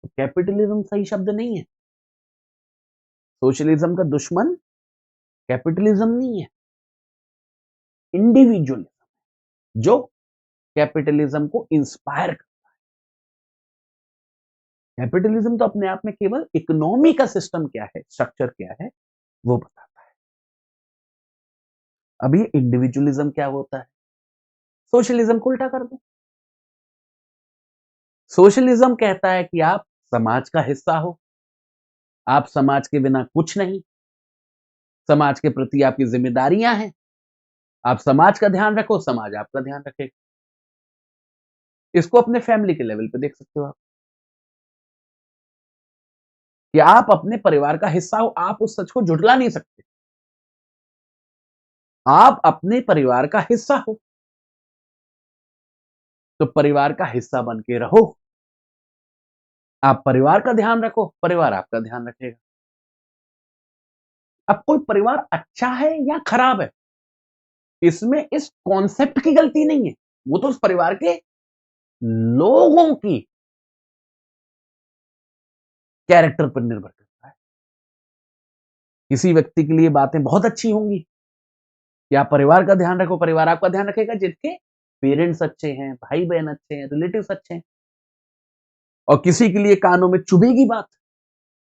Speaker 1: तो कैपिटलिज्म सही शब्द नहीं है। सोशलिज्म का दुश्मन कैपिटलिज्म नहीं है, इंडिविजुअलिज्म जो कैपिटलिज्म को इंस्पायर कर। कैपिटलिज्म तो अपने आप में केवल इकोनॉमी का सिस्टम क्या है, स्ट्रक्चर क्या है, वो बताता है। अब ये इंडिविजुअलिज्म क्या होता है? सोशलिज्म को उल्टा कर दो। सोशलिज्म कहता है कि आप समाज का हिस्सा हो, आप समाज के बिना कुछ नहीं, समाज के प्रति आपकी जिम्मेदारियां हैं, आप समाज का ध्यान रखो, समाज आपका ध्यान रखेगा। इसको अपने फैमिली के लेवल पे देख सकते हो आप, कि आप अपने परिवार का हिस्सा हो, आप उस सच को झुठला नहीं सकते। आप अपने परिवार का हिस्सा हो, तो परिवार का हिस्सा बन के रहो। आप परिवार का ध्यान रखो, परिवार आपका ध्यान रखेगा। अब कोई परिवार अच्छा है या खराब है, इसमें इस कॉन्सेप्ट की गलती नहीं है, वो तो उस परिवार के लोगों की कैरेक्टर पर निर्भर करता है। किसी व्यक्ति के लिए बातें बहुत अच्छी होंगी कि आप परिवार का ध्यान रखो, परिवार आपका ध्यान रखेगा, जिनके पेरेंट्स अच्छे हैं, भाई-बहन अच्छे हैं, रिलेटिव्स अच्छे हैं और किसी के लिए कानों में चुभेगी बात,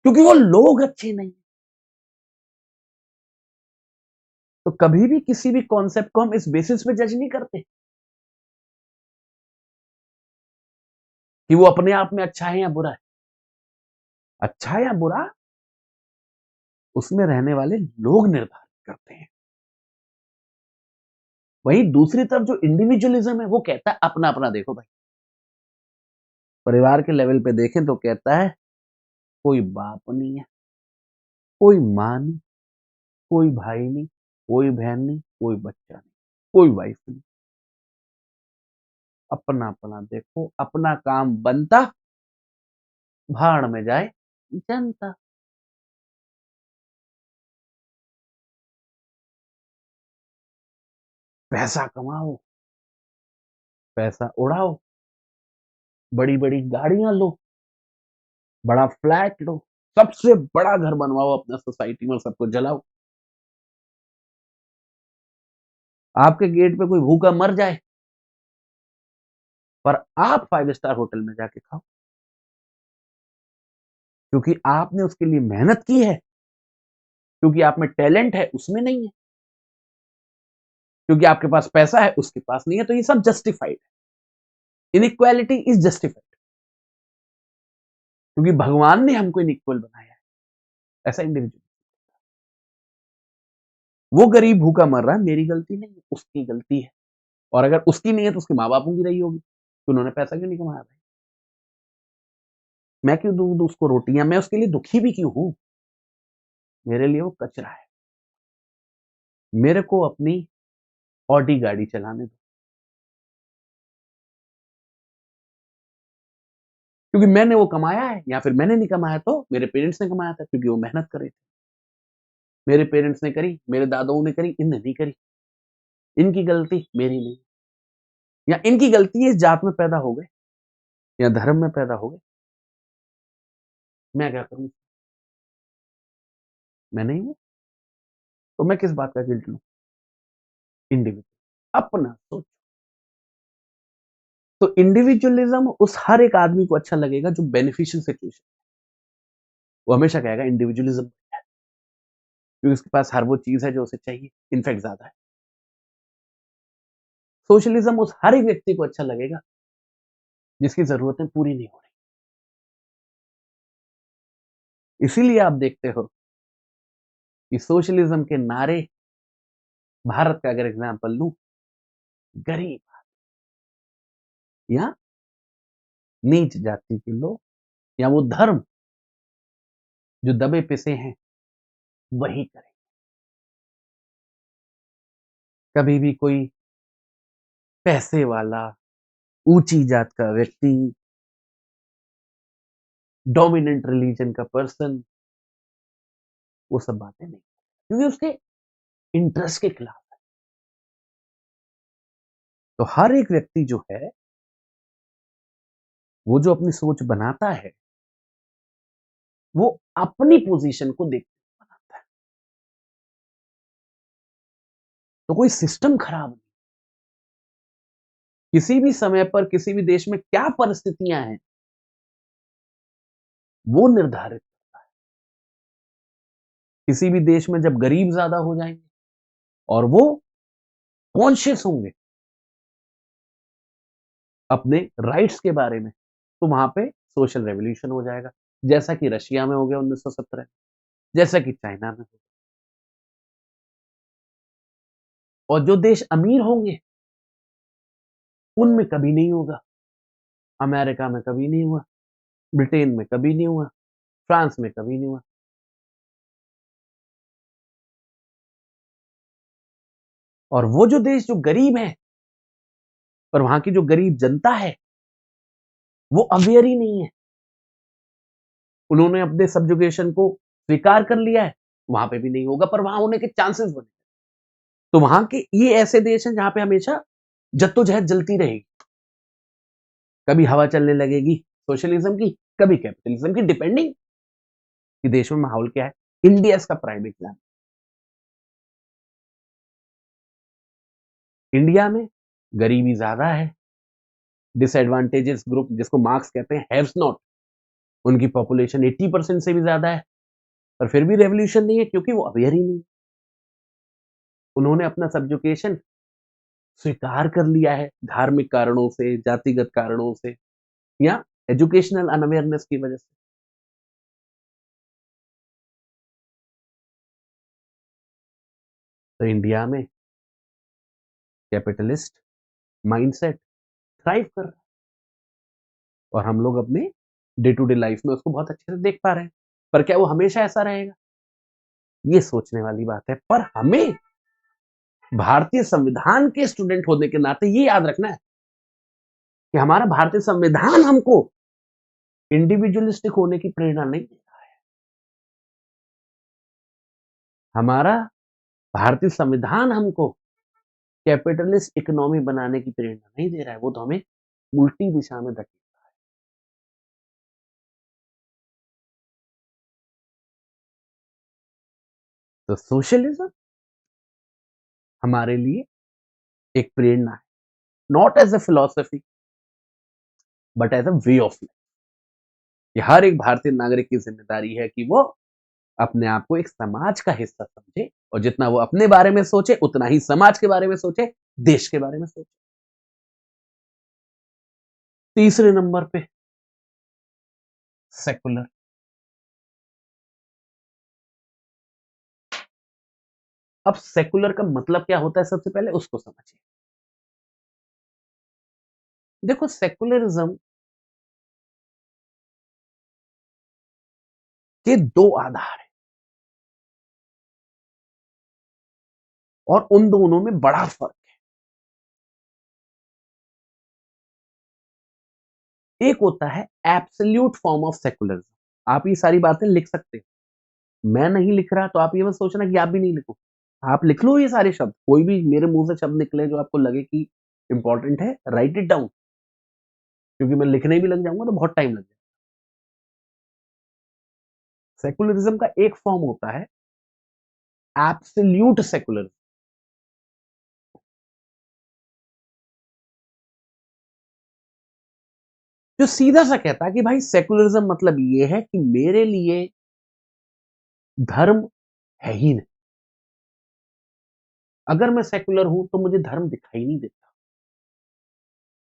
Speaker 1: क्योंकि वो लोग अच्छे नहीं हैं। तो कभी भी किसी भी कॉन्सेप्ट को हम इस बेसिस पे जज नहीं करते कि वो अपने आप में अच्छा है या बुरा है। अच्छा या बुरा उसमें रहने वाले लोग निर्धारित करते हैं। वहीं दूसरी तरफ जो इंडिविजुअलिज्म है वो कहता है अपना-अपना देखो भाई। परिवार के लेवल पे देखें तो कहता है कोई बाप नहीं है, कोई माँ नहीं, कोई भाई नहीं, कोई बहन नहीं, कोई बच्चा नहीं, कोई वाइफ नहीं। अपना-अपना देखो, अपना काम बनता, भाड़ में जाए जनता। पैसा कमाओ, पैसा उड़ाओ, बड़ी-बड़ी गाड़ियाँ लो, बड़ा फ्लैट लो, सबसे बड़ा घर बनवाओ अपना सोसाइटी में और सबको जलाओ। आपके गेट पे कोई भूखा मर जाए, पर आप 5 स्टार होटल में जाके खाओ, क्योंकि आपने उसके लिए मेहनत की है, क्योंकि आप में टैलेंट है, उसमें नहीं है, क्योंकि आपके पास पैसा है, उसके पास नहीं है, तो ये सब जस्टिफाइड है। इनइक्वालिटी इज जस्टिफाइड क्योंकि भगवान ने हमको इनइक्वल बनाया है, ऐसा इंडिविजुअल। वो गरीब भूखा मर रहा है, मेरी गलती नहीं है, उसकी गलती है। और अगर उसकी नहीं है तो उसके माँ-बापों की रही होगी, तो उन्होंने पैसा क्यों नहीं कमाया भाई? मैं क्यों दूँ उसको रोटियाँ? मैं उसके लिए दुखी भी क्यों हूँ? मेरे लिए वो कचरा है। मेरे को अपनी ऑडी गाड़ी चलाने दो। क्योंकि मैंने वो कमाया है या फिर मैंने नहीं कमाया तो मेरे पेरेंट्स ने कमाया था क्योंकि वो मेहनत कर रहे थे। मेरे पेरेंट्स ने करी, मेरे दादाओं ने करी, इनने नहीं करी। इनकी गलती, मेरी नहीं। या इनकी गलती है इस जात में पैदा हो गए या धर्म में पैदा हो गए। मैं क्या करूँ? मैं नहीं हूँ, तो मैं किस बात का गिल्ट लूँ? इंडिविजुअल अपना सोच। तो इंडिविजुअलिज्म उस हर एक आदमी को अच्छा लगेगा जो बेनिफिशियल सिचुएशन, वो हमेशा कहेगा इंडिविजुअलिज्म क्योंकि उसके पास हर वो चीज़ है जो उसे चाहिए, इनफैक्ट ज़्यादा है। सोशलिज्म उस हर एक व्यक्ति को अच्छा लगेगा जिसकी ज़रूरतें पूरी नहीं हो रही। इसीलिए आप देखते हो कि सोशलिज्म के नारे, भारत का अगर एग्ज़ाम्पल लूँ, गरीब या नीच जाति के लोग या वो धर्म जो दबे पिसे हैं, वही करें। कभी भी कोई पैसे वाला, ऊँची जात का व्यक्ति, डोमिनेंट रिलीजन का पर्सन, वो सब बातें नहीं, क्योंकि उसके इंटरेस्ट के खिलाफ है। तो हर एक व्यक्ति जो है, वो जो अपनी सोच बनाता है, वो अपनी पोज़ीशन को देख के बनाता है। तो कोई सिस्टम खराब नहीं। किसी भी समय पर किसी भी देश में क्या परिस्थितियाँ हैं, वो निर्धारित। किसी भी देश में जब गरीब ज़्यादा हो जाएँगे और वो कॉन्शियस होंगे अपने राइट्स के बारे में, तो वहाँ पे सोशल रेवोल्यूशन हो जाएगा। जैसा कि रशिया में हो गया 1917, जैसा कि चाइना में हो। और जो देश अमीर होंगे, उनमें कभी नहीं होगा। अमेरिका में कभी नहीं हुआ, ब्रिटेन में कभी नहीं हुआ, फ्रांस में कभी नहीं हुआ। और वो जो देश जो गरीब हैं, पर वहाँ की जो गरीब जनता है, वो अवेयर ही नहीं है। उन्होंने अपने सब्जुगेशन को स्वीकार कर लिया है, वहाँ पे भी नहीं होगा, पर वहाँ होने के चांसेस बने। तो वहाँ के ये ऐसे देश हैं जहाँ पे हमेशा जद्दोजहद चलती रहेगी। कभी हवा चलने लगेगी सोशलिज्म की, कभी कैपिटलिज्म की, डिपेंडिंग कि देश में माहौल क्या है। इंडिया इसका प्राइम एग्जाम्पल। इंडिया में गरीबी ज्यादा है, डिसएडवांटेजेस ग्रुप जिसको मार्क्स कहते हैं, हैव्स नॉट, उनकी पॉपुलेशन 80% से भी ज्यादा है, पर फिर भी रेवोल्यूशन नहीं है क्योंकि वो अवेयर ही नहीं। उन्होंने अपना सब्जुकेशन स्वीकार कर लिया है धार्मिक कारणों से, जातिगत कारणों से, या एजुकेशनल अनअवेयरनेस की वजह से। तो इंडिया में कैपिटलिस्ट माइंडसेट थ्राइव कर रहा है और हम लोग अपने डे टू डे लाइफ में उसको बहुत अच्छे से देख पा रहे हैं। पर क्या वो हमेशा ऐसा रहेगा, ये सोचने वाली बात है। पर हमें भारतीय संविधान के स्टूडेंट होने के नाते ये याद रखना है कि हमारा भारतीय संविधान हमको इंडिविजुअलिस्टिक होने की प्रेरणा नहीं दे रहा है। हमारा भारतीय संविधान हमको कैपिटलिस्ट इकोनॉमी बनाने की प्रेरणा नहीं दे रहा है, वो तो हमें उल्टी दिशा में धकेल। तो सोशलिज्म हमारे लिए एक प्रेरणा है, not as a philosophy but as a way of life. ये हर एक भारतीय नागरिक की जिम्मेदारी है कि वो अपने आप को एक समाज का हिस्सा समझे, और जितना वो अपने बारे में सोचे उतना ही समाज के बारे में सोचे, देश के बारे में सोचे। तीसरे नंबर पे सेकुलर। अब सेकुलर का मतलब क्या होता है, सबसे पहले उसको समझिए। देखो, सेकुलरिज्म के दो आधार हैं और उन दोनों में बड़ा फर्क है। एक होता है एब्सोल्यूट फॉर्म ऑफ सेकुलरिज्म। आप ये सारी बातें लिख सकते हैं, मैं नहीं लिख रहा तो आप ये मत सोचना कि आप भी नहीं लिखो। आप लिख लो ये सारे शब्द, कोई भी मेरे मुंह से शब्द निकले जो आपको लगे कि इंपॉर्टेंट है, राइट इट डाउन, क्योंकि मैं लिखने भी लग जाऊंगा तो बहुत टाइम लग जाएगा। सेकुलरिज्म का एक फॉर्म होता है एब्सोल्यूट सेकुलरिज्म, जो सीधा सा कहता है कि भाई सेकुलरिज्म मतलब ये है कि मेरे लिए धर्म है ही नहीं। अगर मैं सेकुलर हूं तो मुझे धर्म दिखाई नहीं देता।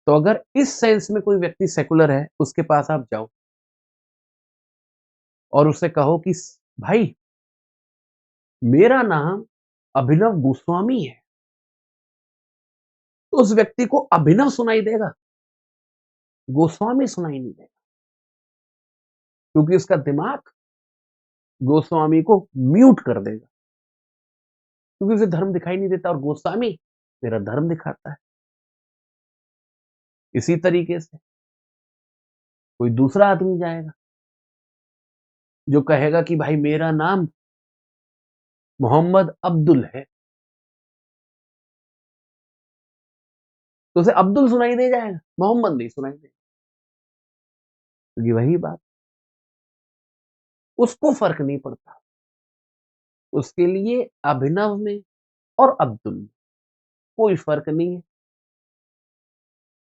Speaker 1: तो अगर इस सेंस में कोई व्यक्ति सेकुलर है, उसके पास आप जाओ और उससे कहो कि भाई मेरा नाम अभिनव गोस्वामी है, तो उस व्यक्ति को अभिनव सुनाई देगा, गोस्वामी सुनाई नहीं देगा, क्योंकि उसका दिमाग गोस्वामी को म्यूट कर देगा, क्योंकि उसे धर्म दिखाई नहीं देता और गोस्वामी मेरा धर्म दिखाता है। इसी तरीके से कोई दूसरा आदमी जाएगा जो कहेगा कि भाई मेरा नाम मोहम्मद अब्दुल है, तो उसे अब्दुल सुनाई दे जाएगा, मोहम्मद नहीं सुनाई देगा। क्योंकि वही बात, उसको फर्क नहीं पड़ता, उसके लिए अभिनव में और अब्दुल में कोई फर्क नहीं है।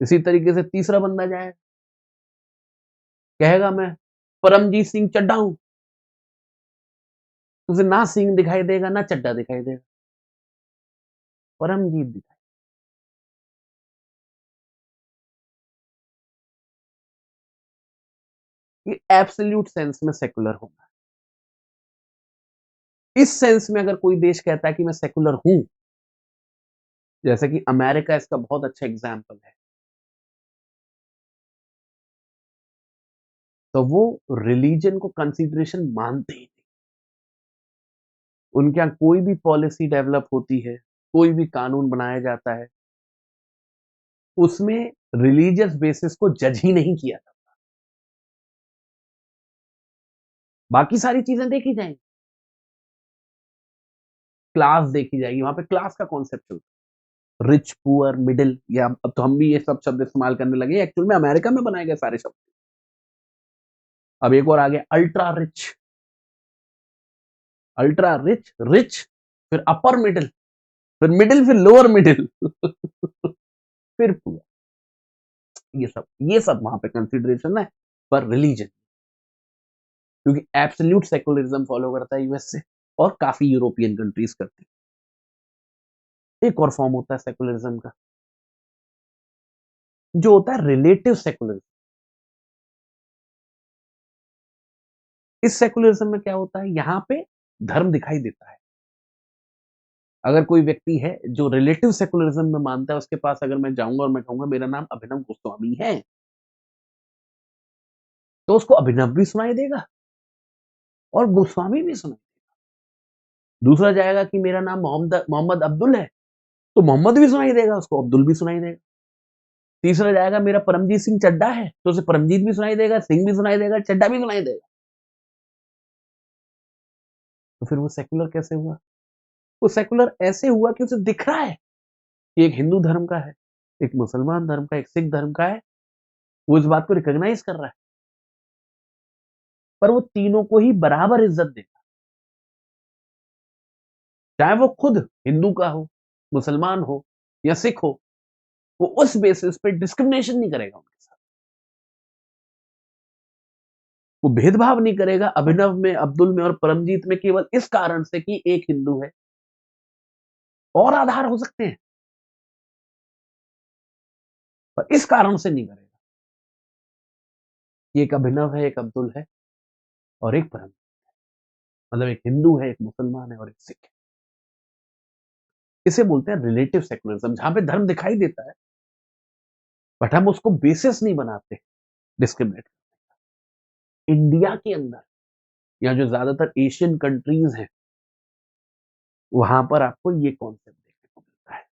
Speaker 1: इसी तरीके से तीसरा बंदा जाएगा, कहेगा मैं परमजीत सिंह चड्ढा हूं, उसे ना सिंह दिखाई देगा ना चड्ढा दिखाई देगा, परमजीत दिखाई। ये एब्सोल्यूट सेंस में सेकुलर होगा। इस सेंस में अगर कोई देश कहता है कि मैं सेकुलर हूं, जैसे कि अमेरिका इसका बहुत अच्छा एग्जाम्पल है, तो वो रिलीजन को कंसीडरेशन मानते ही नहीं। उनके यहाँ कोई भी पॉलिसी डेवलप होती है, कोई भी कानून बनाया जाता है, उसमें रिलीजियस बेसिस को जज ही नहीं किया जाता। बाकी सारी चीजें देखी जाएंगी, क्लास देखी जाएगी, वहां पे क्लास का कॉन्सेप्ट चलता है, रिच पुअर मिडिल, या अब तो हम भी ये सब शब्द इस्तेमाल करने लगे, एक्चुअल में अमेरिका में बनाए गए सारे शब्द। अब एक और आ गया ultra rich, ultra rich, rich फिर अपर मिडिल, फिर मिडिल, फिर लोअर मिडिल फिर पूरा ये सब वहां पे कंसिडरेशन है पर रिलीजन, क्योंकि एब्सोल्यूट सेकुलरिज्म फॉलो करता है यूएस से और काफी यूरोपियन कंट्रीज करती है। एक और फॉर्म होता है सेकुलरिज्म का जो होता है रिलेटिव सेकुलरिज्म। इस सेकुलरिज्म में क्या होता है, यहां पे धर्म दिखाई देता है। अगर कोई व्यक्ति है जो रिलेटिव सेकुलरिज्म में मानता है, उसके पास अगर मैं जाऊंगा और मैं कहूंगा मेरा नाम अभिनव गोस्वामी है, तो उसको अभिनव भी सुनाई देगा और गोस्वामी भी सुनाई देगा। दूसरा जाएगा कि मेरा नाम मोहम्मद मोहम्मद अब्दुल है, तो मोहम्मद भी सुनाई देगा, उसको अब्दुल भी सुनाई देगा। तीसरा जाएगा मेरा परमजीत सिंह चड्डा है, तो उसे परमजीत भी सुनाई देगा, सिंह भी सुनाई देगा, चड्डा भी सुनाई देगा। तो फिर वो सेकुलर कैसे हुआ? वो सेकुलर ऐसे हुआ कि उसे दिख रहा है कि एक हिंदू धर्म का है, एक मुसलमान धर्म का, एक सिख धर्म का है, वो इस बात को रिकॉग्नाइज कर रहा है, पर वो तीनों को ही बराबर इज्जत देता है। चाहे वो खुद हिंदू का हो, मुसलमान हो या सिख हो, वो उस बेसिस पे डिस्क्रिमिनेशन नहीं करेगा उनके साथ, वो भेदभाव नहीं करेगा अभिनव में, अब्दुल में और परमजीत में केवल इस कारण से कि एक हिंदू है। और आधार हो सकते हैं, पर इस कारण से नहीं करेगा कि एक अभिनव है, एक अब्दुल है और एक परम, मतलब एक हिंदू है, एक मुसलमान है और एक सिख है। इसे बोलते हैं रिलेटिव सेकुलरिज्म, जहां पे धर्म दिखाई देता है बट हम उसको बेसिस नहीं बनाते डिस्क्रिमिनेट। इंडिया के अंदर या जो ज्यादातर एशियन कंट्रीज हैं, वहां पर आपको ये कॉन्सेप्ट देखने को मिलता है।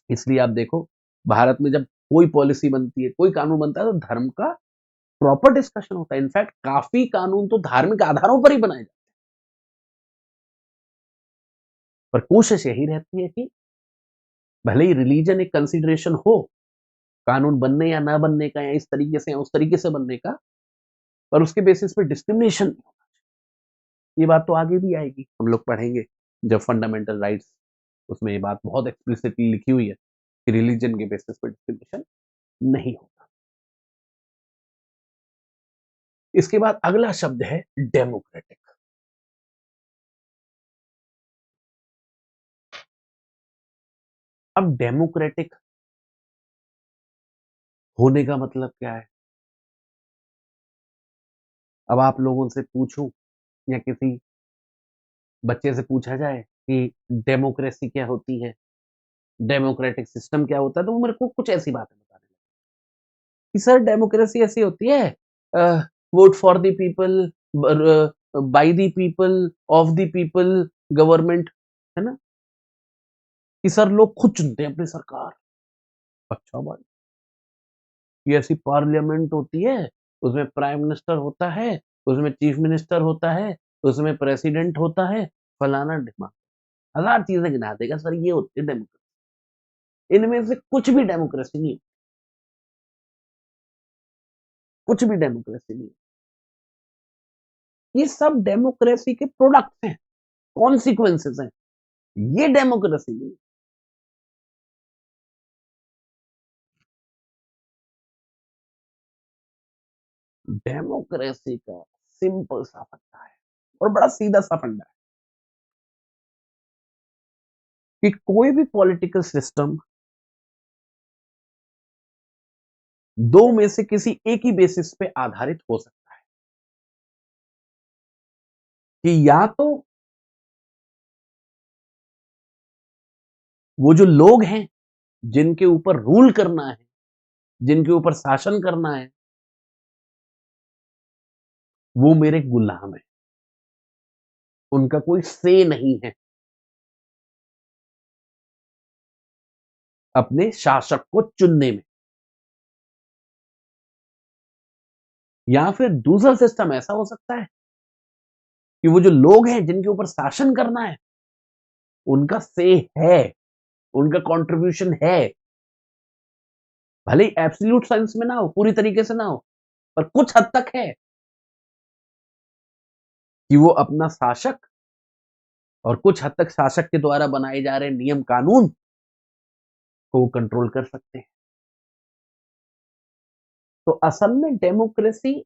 Speaker 1: इसलिए आप देखो, भारत में जब कोई पॉलिसी बनती है, कोई कानून बनता है, तो धर्म का प्रॉपर डिस्कशन होता है। इनफैक्ट काफी कानून तो धार्मिक आधारों पर ही बनाए जाते हैं, पर कोशिश यही रहती है कि भले ही रिलीजन एक कंसिडरेशन हो कानून बनने या ना बनने का, या इस तरीके से या उस तरीके से बनने का, पर उसके बेसिस पे डिस्क्रिमिनेशन नहीं होना चाहिए। ये बात तो आगे भी आएगी, हम लोग पढ़ेंगे जब फंडामेंटल राइट्स, उसमें ये बात बहुत एक्सप्लिसिटली लिखी हुई है कि रिलीजन के बेसिस पे डिस्क्रिमिनेशन नहीं होता। इसके बाद अगला शब्द है डेमोक्रेटिक। अब डेमोक्रेटिक होने का मतलब क्या है? अब आप लोगों से पूछूं या किसी बच्चे से पूछा जाए कि डेमोक्रेसी क्या होती है, डेमोक्रेटिक सिस्टम क्या होता है, तो वो मेरे को कुछ ऐसी बातें बता रहे कि सर डेमोक्रेसी ऐसी होती है, vote for the people, by the people, of the people, government, है ना, कि सर लोग खुद चुनते हैं अपनी सरकार। अच्छा भाई, ये ऐसी पार्लियामेंट होती है, उसमें प्राइम मिनिस्टर होता है, उसमें चीफ मिनिस्टर होता है, उसमें प्रेसिडेंट होता है, फलाना ढिमाना, हजार चीजें गिना देगा सर, ये होती है डेमोक्रेसी। इनमें से कुछ भी डेमोक्रेसी नहीं, कुछ भी डेमोक्रेसी नहीं। ये सब डेमोक्रेसी के प्रोडक्ट्स हैं, कॉन्सिक्वेंसेस हैं, ये डेमोक्रेसी नहीं। डेमोक्रेसी का सिंपल सा फंडा है और बड़ा सीधा सा फंडा है कि कोई भी पॉलिटिकल सिस्टम दो में से किसी एक ही बेसिस पे आधारित हो सकता है, कि या तो वो जो लोग हैं जिनके ऊपर रूल करना है, जिनके ऊपर शासन करना है, वो मेरे गुलाम है, उनका कोई से नहीं है अपने शासक को चुनने में। या फिर दूसरा सिस्टम ऐसा हो सकता है कि वो जो लोग हैं जिनके ऊपर शासन करना है, उनका से है, उनका कंट्रीब्यूशन है, भले ही एब्सोल्यूट सेंस में ना हो, पूरी तरीके से ना हो, पर कुछ हद तक है कि वो अपना शासक और कुछ हद तक शासक के द्वारा बनाए जा रहे नियम कानून को कंट्रोल कर सकते हैं। तो असल में डेमोक्रेसी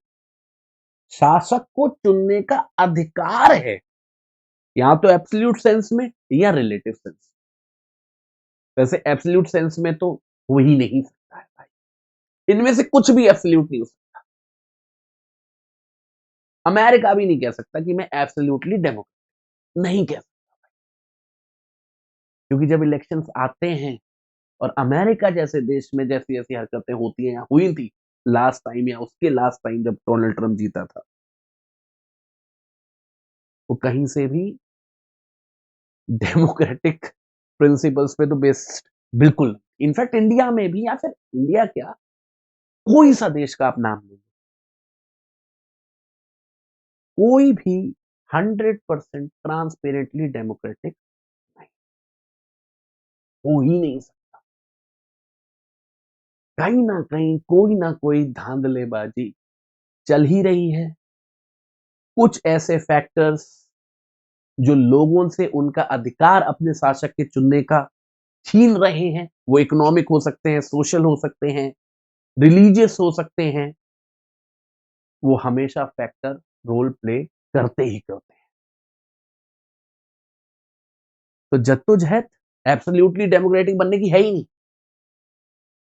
Speaker 1: शासक को चुनने का अधिकार है, या तो एब्सोल्यूट सेंस में या रिलेटिव सेंस। वैसे एब्सोल्यूट सेंस में तो हो ही नहीं सकता है भाई, इनमें से कुछ भी एब्सोल्यूट नहीं हो सकता। अमेरिका भी नहीं कह सकता कि मैं एब्सोल्यूटली डेमोक्रेट, नहीं कह सकता, क्योंकि जब इलेक्शंस आते हैं और अमेरिका जैसे देश में जैसी ऐसी हरकतें होती हैं या हुई थी लास्ट टाइम या उसके लास्ट टाइम जब डोनाल्ड ट्रंप जीता था, वो कहीं से भी डेमोक्रेटिक प्रिंसिपल्स पे तो बेस्ड बिल्कुल। इनफैक्ट इंडिया में भी, या फिर इंडिया क्या, कोई सा देश का आप नाम लीजिए, कोई भी 100% ट्रांसपेरेंटली डेमोक्रेटिक नहीं, हो ही नहीं सकता। कहीं ना कहीं कोई ना कोई धांधलेबाजी चल ही रही है। कुछ ऐसे फैक्टर्स जो लोगों से उनका अधिकार अपने शासक के चुनने का छीन रहे हैं, वो इकोनॉमिक हो सकते हैं, सोशल हो सकते हैं, रिलीजियस हो सकते हैं, वो हमेशा फैक्टर रोल प्ले करते ही करते हैं। तो जद्दोजहद एब्सोल्युटली डेमोक्रेटिक बनने की है ही नहीं।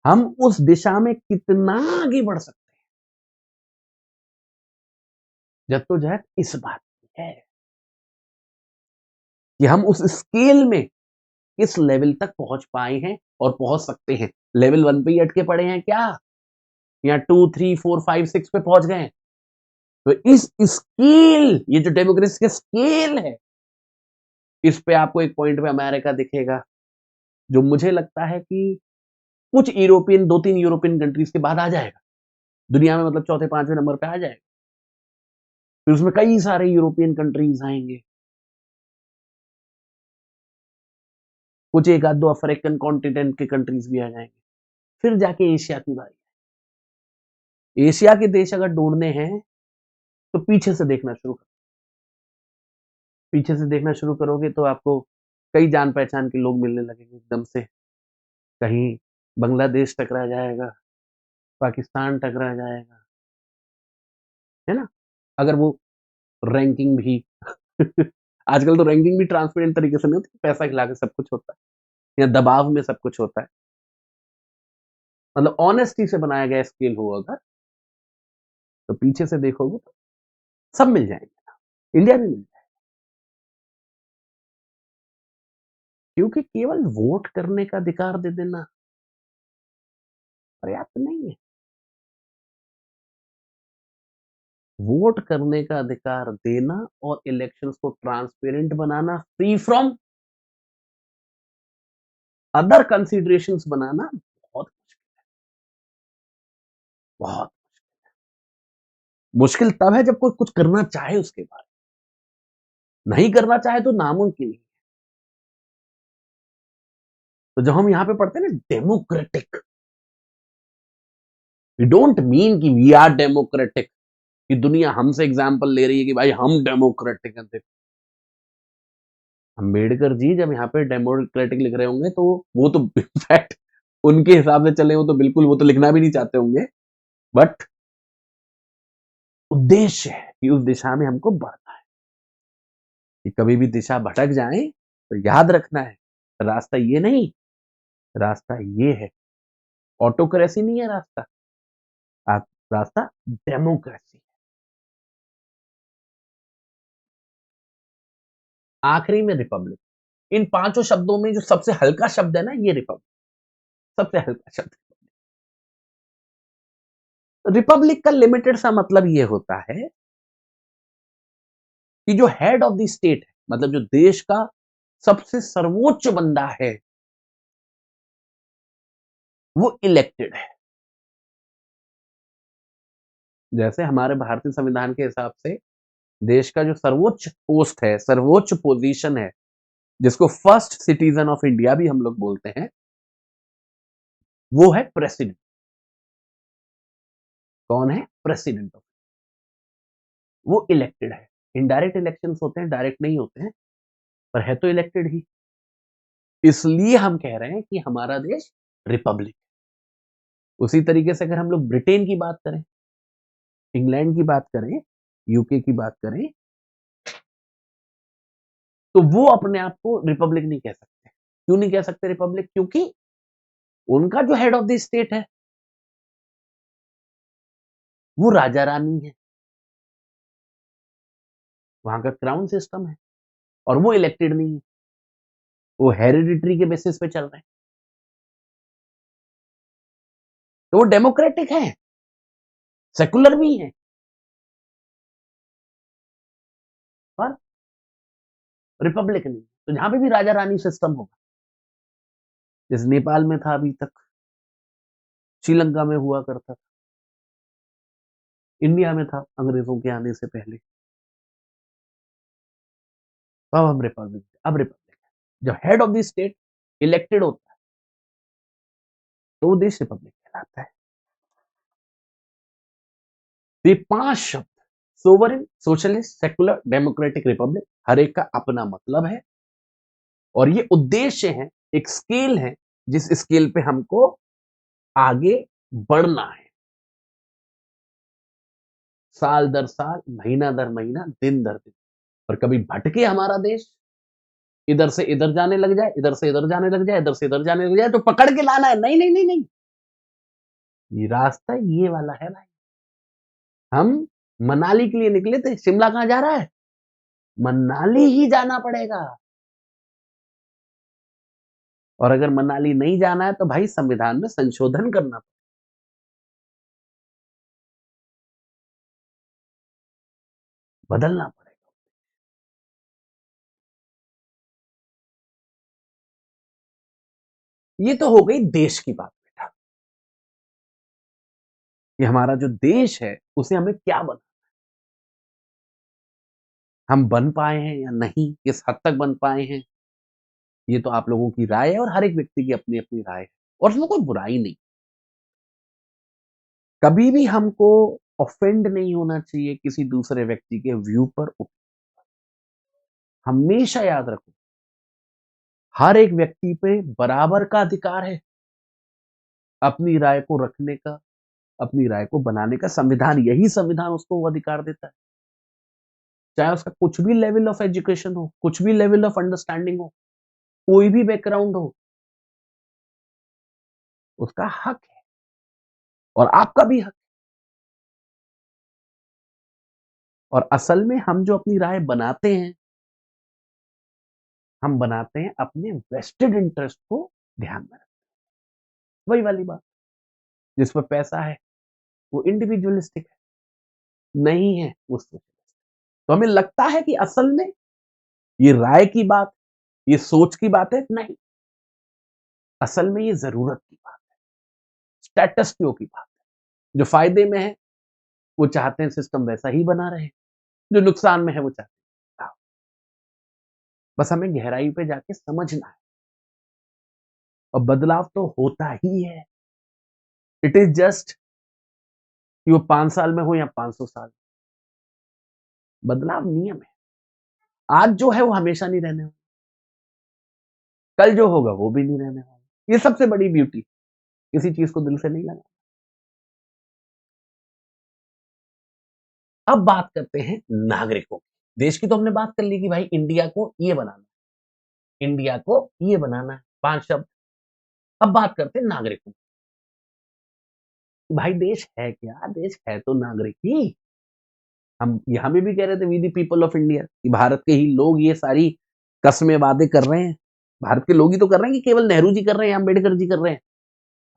Speaker 1: हम उस दिशा में कितना आगे बढ़ सकते हैं, जद्दोजहद इस बात की है कि हम उस स्केल में किस लेवल तक पहुंच पाए हैं और पहुंच सकते हैं। लेवल 1 पे ही अटके पड़े हैं क्या, या 2, 3, 4, 5, 6 पे पहुंच गए? तो इस स्केल, ये जो डेमोक्रेसी का स्केल है, इस पे आपको एक पॉइंट पे अमेरिका दिखेगा, जो मुझे लगता है कि कुछ यूरोपियन, 2-3 यूरोपियन कंट्रीज के बाद आ जाएगा दुनिया में, मतलब चौथे 5वें नंबर पे आ जाएगा। फिर उसमें कई सारे यूरोपियन कंट्रीज आएंगे, कुछ एक आध दो अफ्रीकन कॉन्टिनेंट के कंट्रीज भी आ जाएंगे, फिर जाके एशिया की बारी। एशिया के देश अगर ढूंढने हैं तो पीछे से देखना शुरू करो, पीछे से देखना शुरू करोगे तो आपको कई जान पहचान के लोग मिलने लगेंगे एकदम से। कहीं बांग्लादेश टकरा जाएगा, पाकिस्तान टकरा जाएगा, है ना? अगर वो रैंकिंग भी आजकल तो रैंकिंग भी ट्रांसपेरेंट तरीके से नहीं होती, पैसा खिला के सब कुछ होता है या दबाव में सब कुछ होता है। मतलब ऑनेस्टी से बनाया गया स्केल हो अगर, तो पीछे से देखोगे तो सब मिल जाएंगे, इंडिया भी मिल जाएगा, क्योंकि केवल वोट करने का अधिकार दे देना पर्याप्त नहीं है। वोट करने का अधिकार देना और इलेक्शंस को ट्रांसपेरेंट बनाना, फ्री फ्रॉम अदर कंसिडरेशंस बनाना बहुत बहुत मुश्किल तब है जब कोई कुछ करना चाहे, उसके बाद नहीं करना चाहे तो नामुमकिन है। तो जब हम यहां पे पढ़ते हैं ना डेमोक्रेटिक, वी डोंट मीन कि वी आर डेमोक्रेटिक, कि दुनिया हमसे एग्जांपल ले रही है कि भाई हम डेमोक्रेटिक हैं। अम्बेडकर जी जब यहाँ पे डेमोक्रेटिक लिख रहे होंगे तो वो तो इनफैक्ट उनके हिसाब से चले हो तो बिल्कुल वो तो लिखना भी नहीं चाहते होंगे, बट उद्देश्य है कि उस दिशा में हमको बढ़ना है। कि कभी भी दिशा भटक जाए तो याद रखना है, रास्ता ये नहीं, रास्ता ये है। ऑटोक्रेसी नहीं है रास्ता, रास्ता डेमोक्रेसी। आखिरी में रिपब्लिक। इन पांचों शब्दों में जो सबसे हल्का शब्द है ना, ये रिपब्लिक, सबसे हल्का शब्द। रिपब्लिक का लिमिटेड सा मतलब ये होता है कि जो हेड ऑफ द स्टेट है, मतलब जो देश का सबसे सर्वोच्च बंदा है, वो इलेक्टेड है। जैसे हमारे भारतीय संविधान के हिसाब से देश का जो सर्वोच्च पोस्ट है, सर्वोच्च पोजीशन है, जिसको फर्स्ट सिटीजन ऑफ इंडिया भी हम लोग बोलते हैं, वो है प्रेसिडेंट। कौन है? प्रेसिडेंट ऑफ, वो इलेक्टेड है। इनडायरेक्ट इलेक्शंस होते हैं, डायरेक्ट नहीं होते हैं, पर है तो इलेक्टेड ही। इसलिए हम कह रहे हैं कि हमारा देश रिपब्लिक। उसी तरीके से अगर हम लोग ब्रिटेन की बात करें, इंग्लैंड की बात करें, यूके की बात करें, तो वो अपने आप को रिपब्लिक नहीं कह सकते। क्यों नहीं कह सकते रिपब्लिक? क्योंकि उनका जो हेड ऑफ द स्टेट है, वो राजा रानी है, वहां का क्राउन सिस्टम है, और वो इलेक्टेड नहीं है, वो हेरिडिटरी के बेसिस पे चल रहे हैं, तो वो डेमोक्रेटिक है, सेकुलर भी है, पर रिपब्लिक नहीं। तो जहां पे भी राजा रानी सिस्टम होगा, जैसे नेपाल में था अभी तक, श्रीलंका में हुआ करता था, इंडिया में था अंग्रेजों के आने से पहले, तो अब हम रिपब्लिक, अब रिपब्लिक है। जब head of the state elected होता है, तो वो देश रिपब्लिक कहलाता है। तो ये 5 शब्द, sovereign, socialist, secular, democratic, republic, हर एक का अपना मतलब है, और ये उद्देश्य है, एक स्केल है, जिस स्केल पे हमको आगे बढ़ना है, साल दर साल, महीना दर महीना, दिन दर दिन। और कभी भटके हमारा देश, इधर से इधर जाने लग जाए, इधर से इधर जाने लग जाए, इधर से इधर जाने लग जाए, तो पकड़ के लाना है, नहीं नहीं नहीं नहीं, ये रास्ता ये वाला है भाई। हम मनाली के लिए निकले थे, शिमला कहां जा रहा है? मनाली ही जाना पड़ेगा। और अगर मनाली नहीं जाना है, तो भाई संविधान में संशोधन करना, बदलना पड़ेगा। ये तो हो गई देश की बात बेटा, कि हमारा जो देश है, उसे हमें क्या बना, हम बन पाए हैं या नहीं, किस हद तक बन पाए हैं, ये तो आप लोगों की राय है, और हर एक व्यक्ति की अपनी अपनी राय है, और उसमें कोई बुराई नहीं। कभी भी हमको ऑफेंड नहीं होना चाहिए किसी दूसरे व्यक्ति के व्यू पर। हमेशा याद रखो, हर एक व्यक्ति पे बराबर का अधिकार है अपनी राय को रखने का, अपनी राय को बनाने का। संविधान, यही संविधान उसको वो अधिकार देता है, चाहे उसका कुछ भी लेवल ऑफ एजुकेशन हो, कुछ भी लेवल ऑफ अंडरस्टैंडिंग हो, कोई भी बैकग्राउंड हो, उसका हक है, और आपका भी हक। और असल में हम जो अपनी राय बनाते हैं, हम बनाते हैं अपने वेस्टेड इंटरेस्ट को ध्यान में रख, वही वाली बात। जिस पर पैसा है वो इंडिविजुअलिस्टिक है, नहीं है वो सोशलिस्ट। तो हमें लगता है कि असल में ये राय की बात, ये सोच की बात है, नहीं, असल में ये जरूरत की बात है, स्टेटस क्यो की बात है। जो फायदे में है वो चाहते हैं सिस्टम वैसा ही बना रहे, जो नुकसान में है वो चाहते हैं, बस हमें गहराई पे जाके समझना है, और बदलाव तो होता ही है। इट इज जस्ट कि वो 5 साल में हो या 500 साल, बदलाव नियम है। आज जो है वो हमेशा नहीं रहने वाला, कल जो होगा वो भी नहीं रहने वाला। ये सबसे बड़ी ब्यूटी, किसी चीज को दिल से नहीं लगा। अब बात करते हैं नागरिकों की। देश की तो हमने बात कर ली कि भाई इंडिया को ये बनाना, इंडिया को ये बनाना है, 5 शब्द। अब बात करते हैं नागरिकों की। भाई देश है क्या? देश है तो नागरिक ही। हम यहाँ में भी कह रहे थे, we the people of India, कि भारत के ही लोग ये सारी कस्में वादे कर रहे हैं। भारत के लोग ही तो कर रहे हैं, कि केवल नेहरू जी कर रहे हैं, अम्बेडकर जी कर रहे हैं?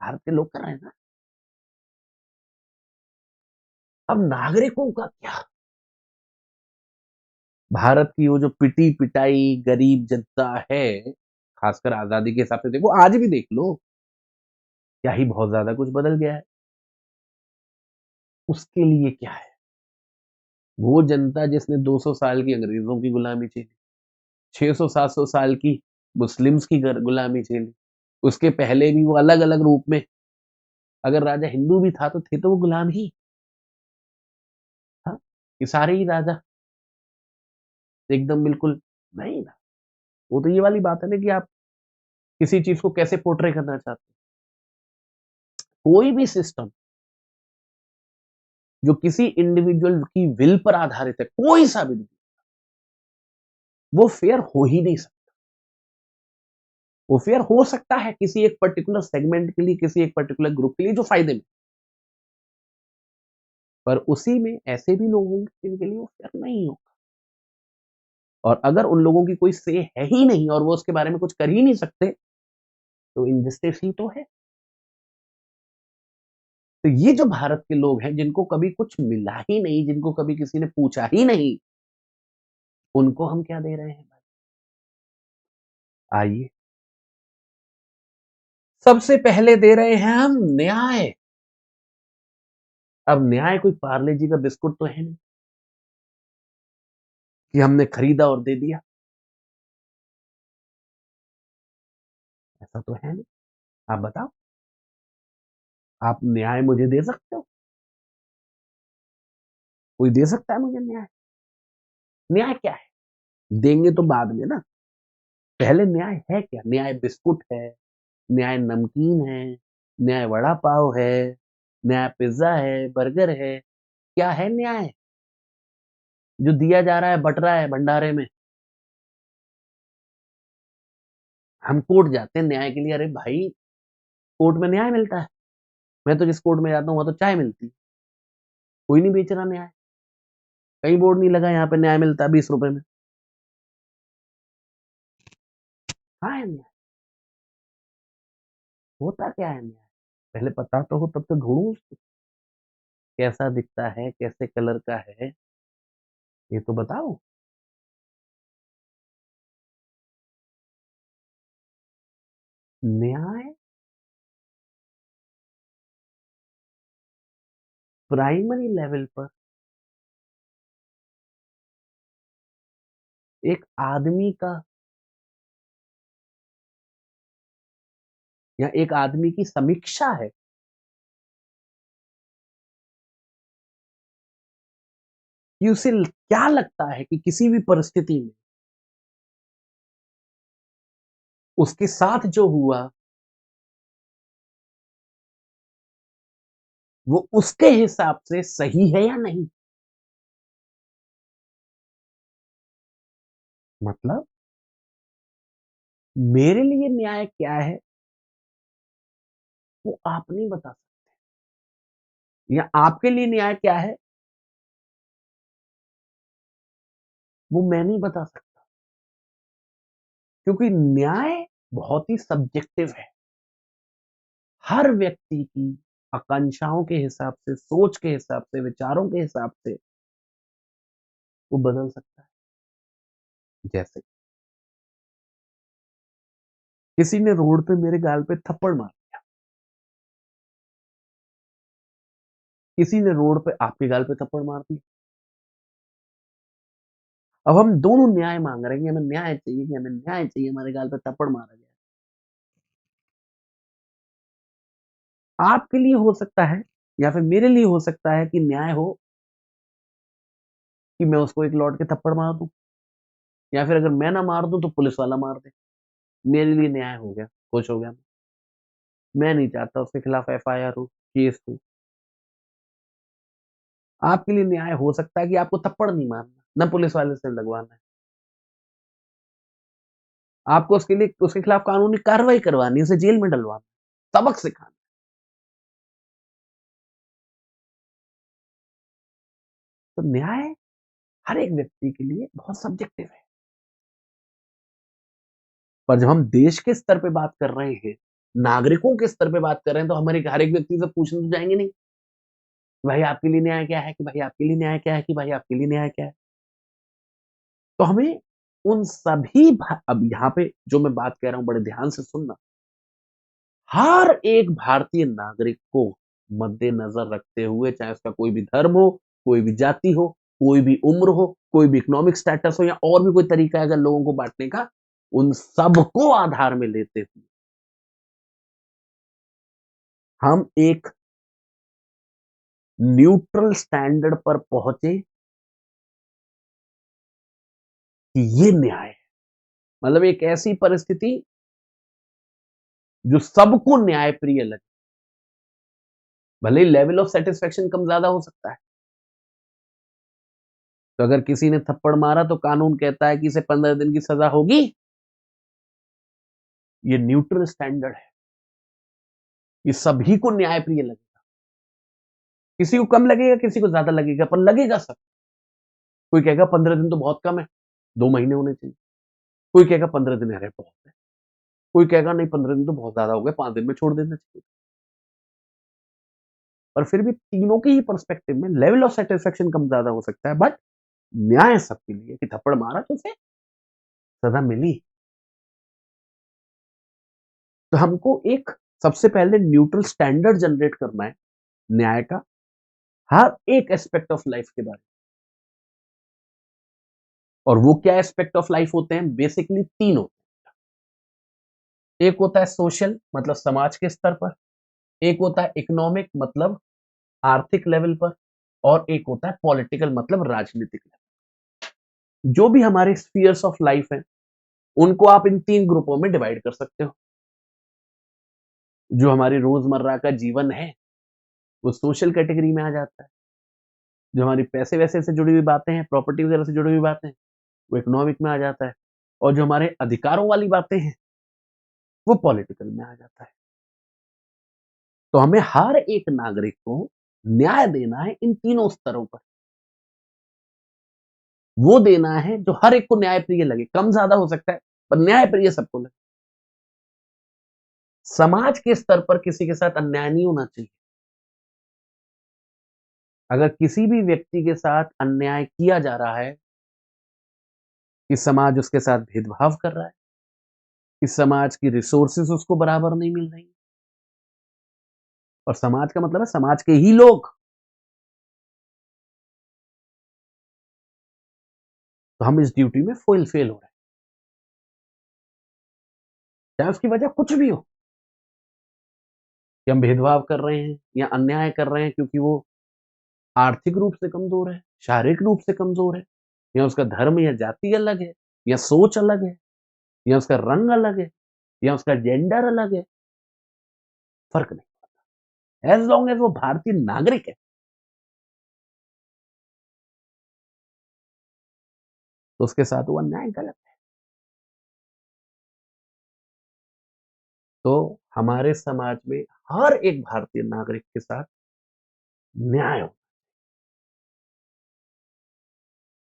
Speaker 1: भारत के लोग कर रहे हैं ना। अब नागरिकों का क्या? भारत की वो जो पिटी पिटाई गरीब जनता है, खासकर आजादी के हिसाब से देखो, आज भी देख लो, क्या ही बहुत ज्यादा कुछ बदल गया है। उसके लिए क्या है? वो जनता जिसने 200 साल की अंग्रेजों की गुलामी झेली, 600-700 साल की मुस्लिम्स की गुलामी झेली, उसके पहले भी वो अलग अलग रूप में, अगर राजा हिंदू भी था तो थे तो वो गुलाम ही। हाँ, ये सारे ही राजा एकदम बिल्कुल नहीं ना। वो तो ये वाली बात है ना, कि आप किसी चीज को कैसे पोर्ट्रे करना चाहते कोई भी सिस्टम जो किसी इंडिविजुअल की विल पर आधारित है, कोई सा भी, वो फेयर हो ही नहीं सकता। वो फेयर हो सकता है किसी एक पर्टिकुलर सेगमेंट के लिए, किसी एक पर्टिकुलर ग्रुप के लिए जो फायदे में, पर उसी में ऐसे भी लोग होंगे जिनके लिए वो फेयर नहीं होगा। और अगर उन लोगों की कोई से है ही नहीं और वो उसके बारे में कुछ कर ही नहीं सकते, तो इनजस्टिस ही तो है। तो ये जो भारत के लोग हैं जिनको कभी कुछ मिला ही नहीं, जिनको कभी किसी ने पूछा ही नहीं, उनको हम क्या दे रहे हैं भाई? आइए, सबसे पहले दे रहे हैं हम न्याय। अब न्याय कोई पार्ले जी का बिस्कुट तो है नहीं कि हमने खरीदा और दे दिया, ऐसा तो है नहीं। आप बताओ, आप न्याय मुझे दे सकते हो? कोई दे सकता है मुझे न्याय? न्याय क्या है? देंगे तो बाद में ना, पहले न्याय है क्या? न्याय बिस्कुट है, न्याय नमकीन है, न्याय वड़ा पाव है, न्याय पिज्जा है, बर्गर है, क्या है न्याय जो दिया जा रहा है, बट रहा है भंडारे में? हम कोर्ट जाते हैं न्याय के लिए, अरे भाई कोर्ट में न्याय मिलता है। मैं तो जिस कोर्ट में जाता हूँ वहां तो चाय मिलती है, कोई नहीं बेच रहा न्याय, कहीं बोर्ड नहीं लगा यहाँ पे न्याय मिलता है 20 रुपए में। कहाँ है न्याय? होता क्या है न्याय? पहले पता तो हो तब तो ढूंढूं उसको। कैसा दिखता है, कैसे कलर का है, ये तो बताओ। न्याय प्राइमरी लेवल पर एक आदमी का या एक आदमी की समीक्षा है कि उसे क्या लगता है कि किसी भी परिस्थिति में उसके साथ जो हुआ वो उसके हिसाब से सही है या नहीं। मतलब मेरे लिए न्याय क्या है वो आप नहीं बता सकते, या आपके लिए न्याय क्या है वो मैं नहीं बता सकता, क्योंकि न्याय बहुत ही सब्जेक्टिव है। हर व्यक्ति की आकांक्षाओं के हिसाब से, सोच के हिसाब से, विचारों के हिसाब से वो बदल सकता है। जैसे किसी ने रोड पे मेरे गाल पे थप्पड़ मार, किसी ने रोड पे आपके गाल पे थप्पड़ मार दी। अब हम दोनों न्याय मांग रहे हैं कि हमें न्याय चाहिए, कि हमें न्याय चाहिए, हमारे गाल पे थप्पड़ मारा गया। आपके लिए हो सकता है या फिर मेरे लिए हो सकता है कि न्याय हो कि मैं उसको एक लौट के थप्पड़ मार दूं, या फिर अगर मैं ना मार दूं तो पुलिस वाला मार दे। मेरे लिए न्याय हो गया, खुश हो गया मैं नहीं चाहता उसके खिलाफ एफआईआर हो, केस हो। आपके लिए न्याय हो सकता है कि आपको थप्पड़ नहीं मारना, ना पुलिस वाले से लगवाना है, आपको उसके लिए उसके खिलाफ कानूनी कार्रवाई करवानी है, उसे जेल में डलवाना, सबक सिखाना। तो न्याय हर एक व्यक्ति के लिए बहुत सब्जेक्टिव है। पर जब हम देश के स्तर पे बात कर रहे हैं, नागरिकों के स्तर पे बात कर रहे हैं, तो हमारे हर एक व्यक्ति से पूछने तो जाएंगे नहीं, भाई आपके लिए न्याय क्या है, कि भाई आपके लिए न्याय क्या है, कि भाई आपके लिए न्याय क्या है। तो हमें उन सभी अब यहाँ पे जो मैं बात कह रहा हूं बड़े ध्यान से सुनना, हर एक भारतीय नागरिक को मद्देनजर रखते हुए, चाहे उसका कोई भी धर्म हो, कोई भी जाति हो, कोई भी उम्र हो, कोई भी इकोनॉमिक स्टेटस हो, या और भी कोई तरीका है अगर लोगों को बांटने का, उन सबको आधार में लेते हुए हम एक न्यूट्रल स्टैंडर्ड पर पहुंचे कि ये न्याय है। मतलब एक ऐसी परिस्थिति जो सबको न्यायप्रिय लगे। भले ही लेवल ऑफ सैटिस्फैक्शन कम ज़्यादा हो सकता है। तो अगर किसी ने थप्पड़ मारा तो कानून कहता है कि इसे 15 दिन की सज़ा होगी। ये न्यूट्रल स्टैंडर्ड है। ये सभी को न्यायप्रिय लगेगा। किसी को कम लगेगा, किसी को ज़्यादा लगेगा, पर लगेगा सब। कोई कहेगा 15 दिन तो बहुत कम है, 2 महीने होने चाहिए। कोई कहेगा 15 दिन अरे बहुत है। कोई कहेगा नहीं 15 दिन तो बहुत ज़्यादा हो गए, 5 दिन में छोड़ देना चाहिए। पर फिर भी तीनों के ही पर्सपेक्टिव में लेवल ऑफ सैटिस्फैक्शन कम ज़्यादा हो सकता है, बट न्याय सबके लिए कि थप्पड़ मारा तो उसे सज़ा मिली। तो हमको एक सबसे पहले न्यूट्रल स्टैंडर्ड जनरेट करना है न्याय का, हर एक एस्पेक्ट ऑफ लाइफ के बारे में। और वो क्या एस्पेक्ट ऑफ लाइफ होते हैं? बेसिकली 3 होते हैं। एक होता है सोशल, मतलब समाज के स्तर पर, एक होता है इकोनॉमिक, मतलब आर्थिक लेवल पर, और एक होता है पॉलिटिकल, मतलब राजनीतिक लेवल। जो भी हमारे स्फीयर्स ऑफ लाइफ हैं, उनको आप इन 3 ग्रुपों में डिवाइड कर सकते हो। जो हमारी रोजमर्रा का जीवन है, वो सोशल कैटेगरी में आ जाता है। जो हमारी पैसे-वैसे से जुड़ी हुई बातें हैं, प्रॉपर्टी वगैरह से जुड़ी हुई बातें हैं, वो इकोनॉमिक में आ जाता है। और जो हमारे अधिकारों वाली बातें हैं, वो पॉलिटिकल में आ जाता है। तो हमें हर एक नागरिक को न्याय देना है इन तीनों स्तरों पर। वो देना है जो हर एक को न्यायप्रिय लगे। कम ज़्यादा हो सकता है, पर न्यायप्रिय सबको लगे। समाज के स्तर पर किसी के साथ अन्याय नहीं होना चाहिए। अगर किसी भी व्यक्ति के साथ अन्याय किया जा रहा है, कि समाज उसके साथ भेदभाव कर रहा है, कि समाज की रिसोर्सेज उसको बराबर नहीं मिल रही, और समाज का मतलब है समाज के ही लोग, तो हम इस ड्यूटी में फेल हो रहे हैं। चाहे उसकी वजह कुछ भी हो, कि हम भेदभाव कर रहे हैं या अन्याय कर रहे हैं क्योंकि वो आर्थिक रूप से कमजोर है, शारीरिक रूप से कमजोर है, या उसका धर्म या जाति अलग है, या सोच अलग है, या उसका रंग अलग है, या उसका जेंडर अलग है, फर्क नहीं। एज लॉन्ग एज वो भारतीय नागरिक है, तो उसके साथ वो अन्याय गलत है। तो हमारे समाज में हर एक भारतीय नागरिक के साथ न्याय हो,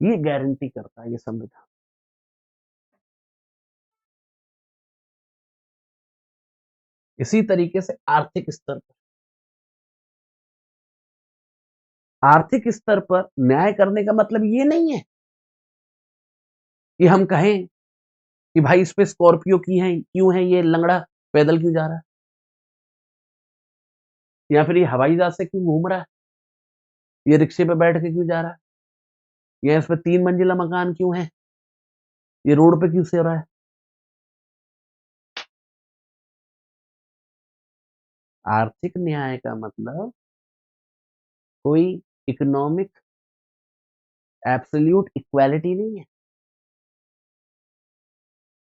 Speaker 1: ये गारंटी करता है ये संविधान। इसी तरीके से आर्थिक स्तर पर न्याय करने का मतलब ये नहीं है कि हम कहें कि भाई इस पे स्कॉर्पियो की है, क्यों है, ये लंगड़ा पैदल क्यों जा रहा है, या फिर ये हवाई जहाज से क्यों घूम रहा है, ये रिक्शे पे बैठ के क्यों जा रहा है, या इस पे 3 मंजिला मकान क्यों है, ये रोड पे क्यों सो रहा है। आर्थिक न्याय का मतलब कोई इकोनॉमिक एब्सोल्यूट इक्वालिटी नहीं है।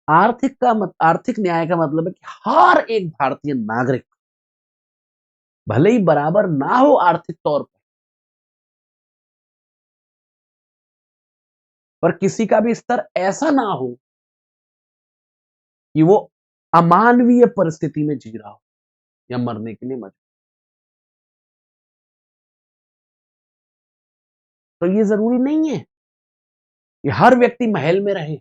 Speaker 1: आर्थिक न्याय का मतलब है कि हर एक भारतीय नागरिक, भले ही बराबर ना हो आर्थिक तौर पर किसी का भी स्तर ऐसा ना हो कि वो अमानवीय परिस्थिति में जी रहा हो या मरने के लिए मजबूर। तो ये जरूरी नहीं है कि हर व्यक्ति महल में रहे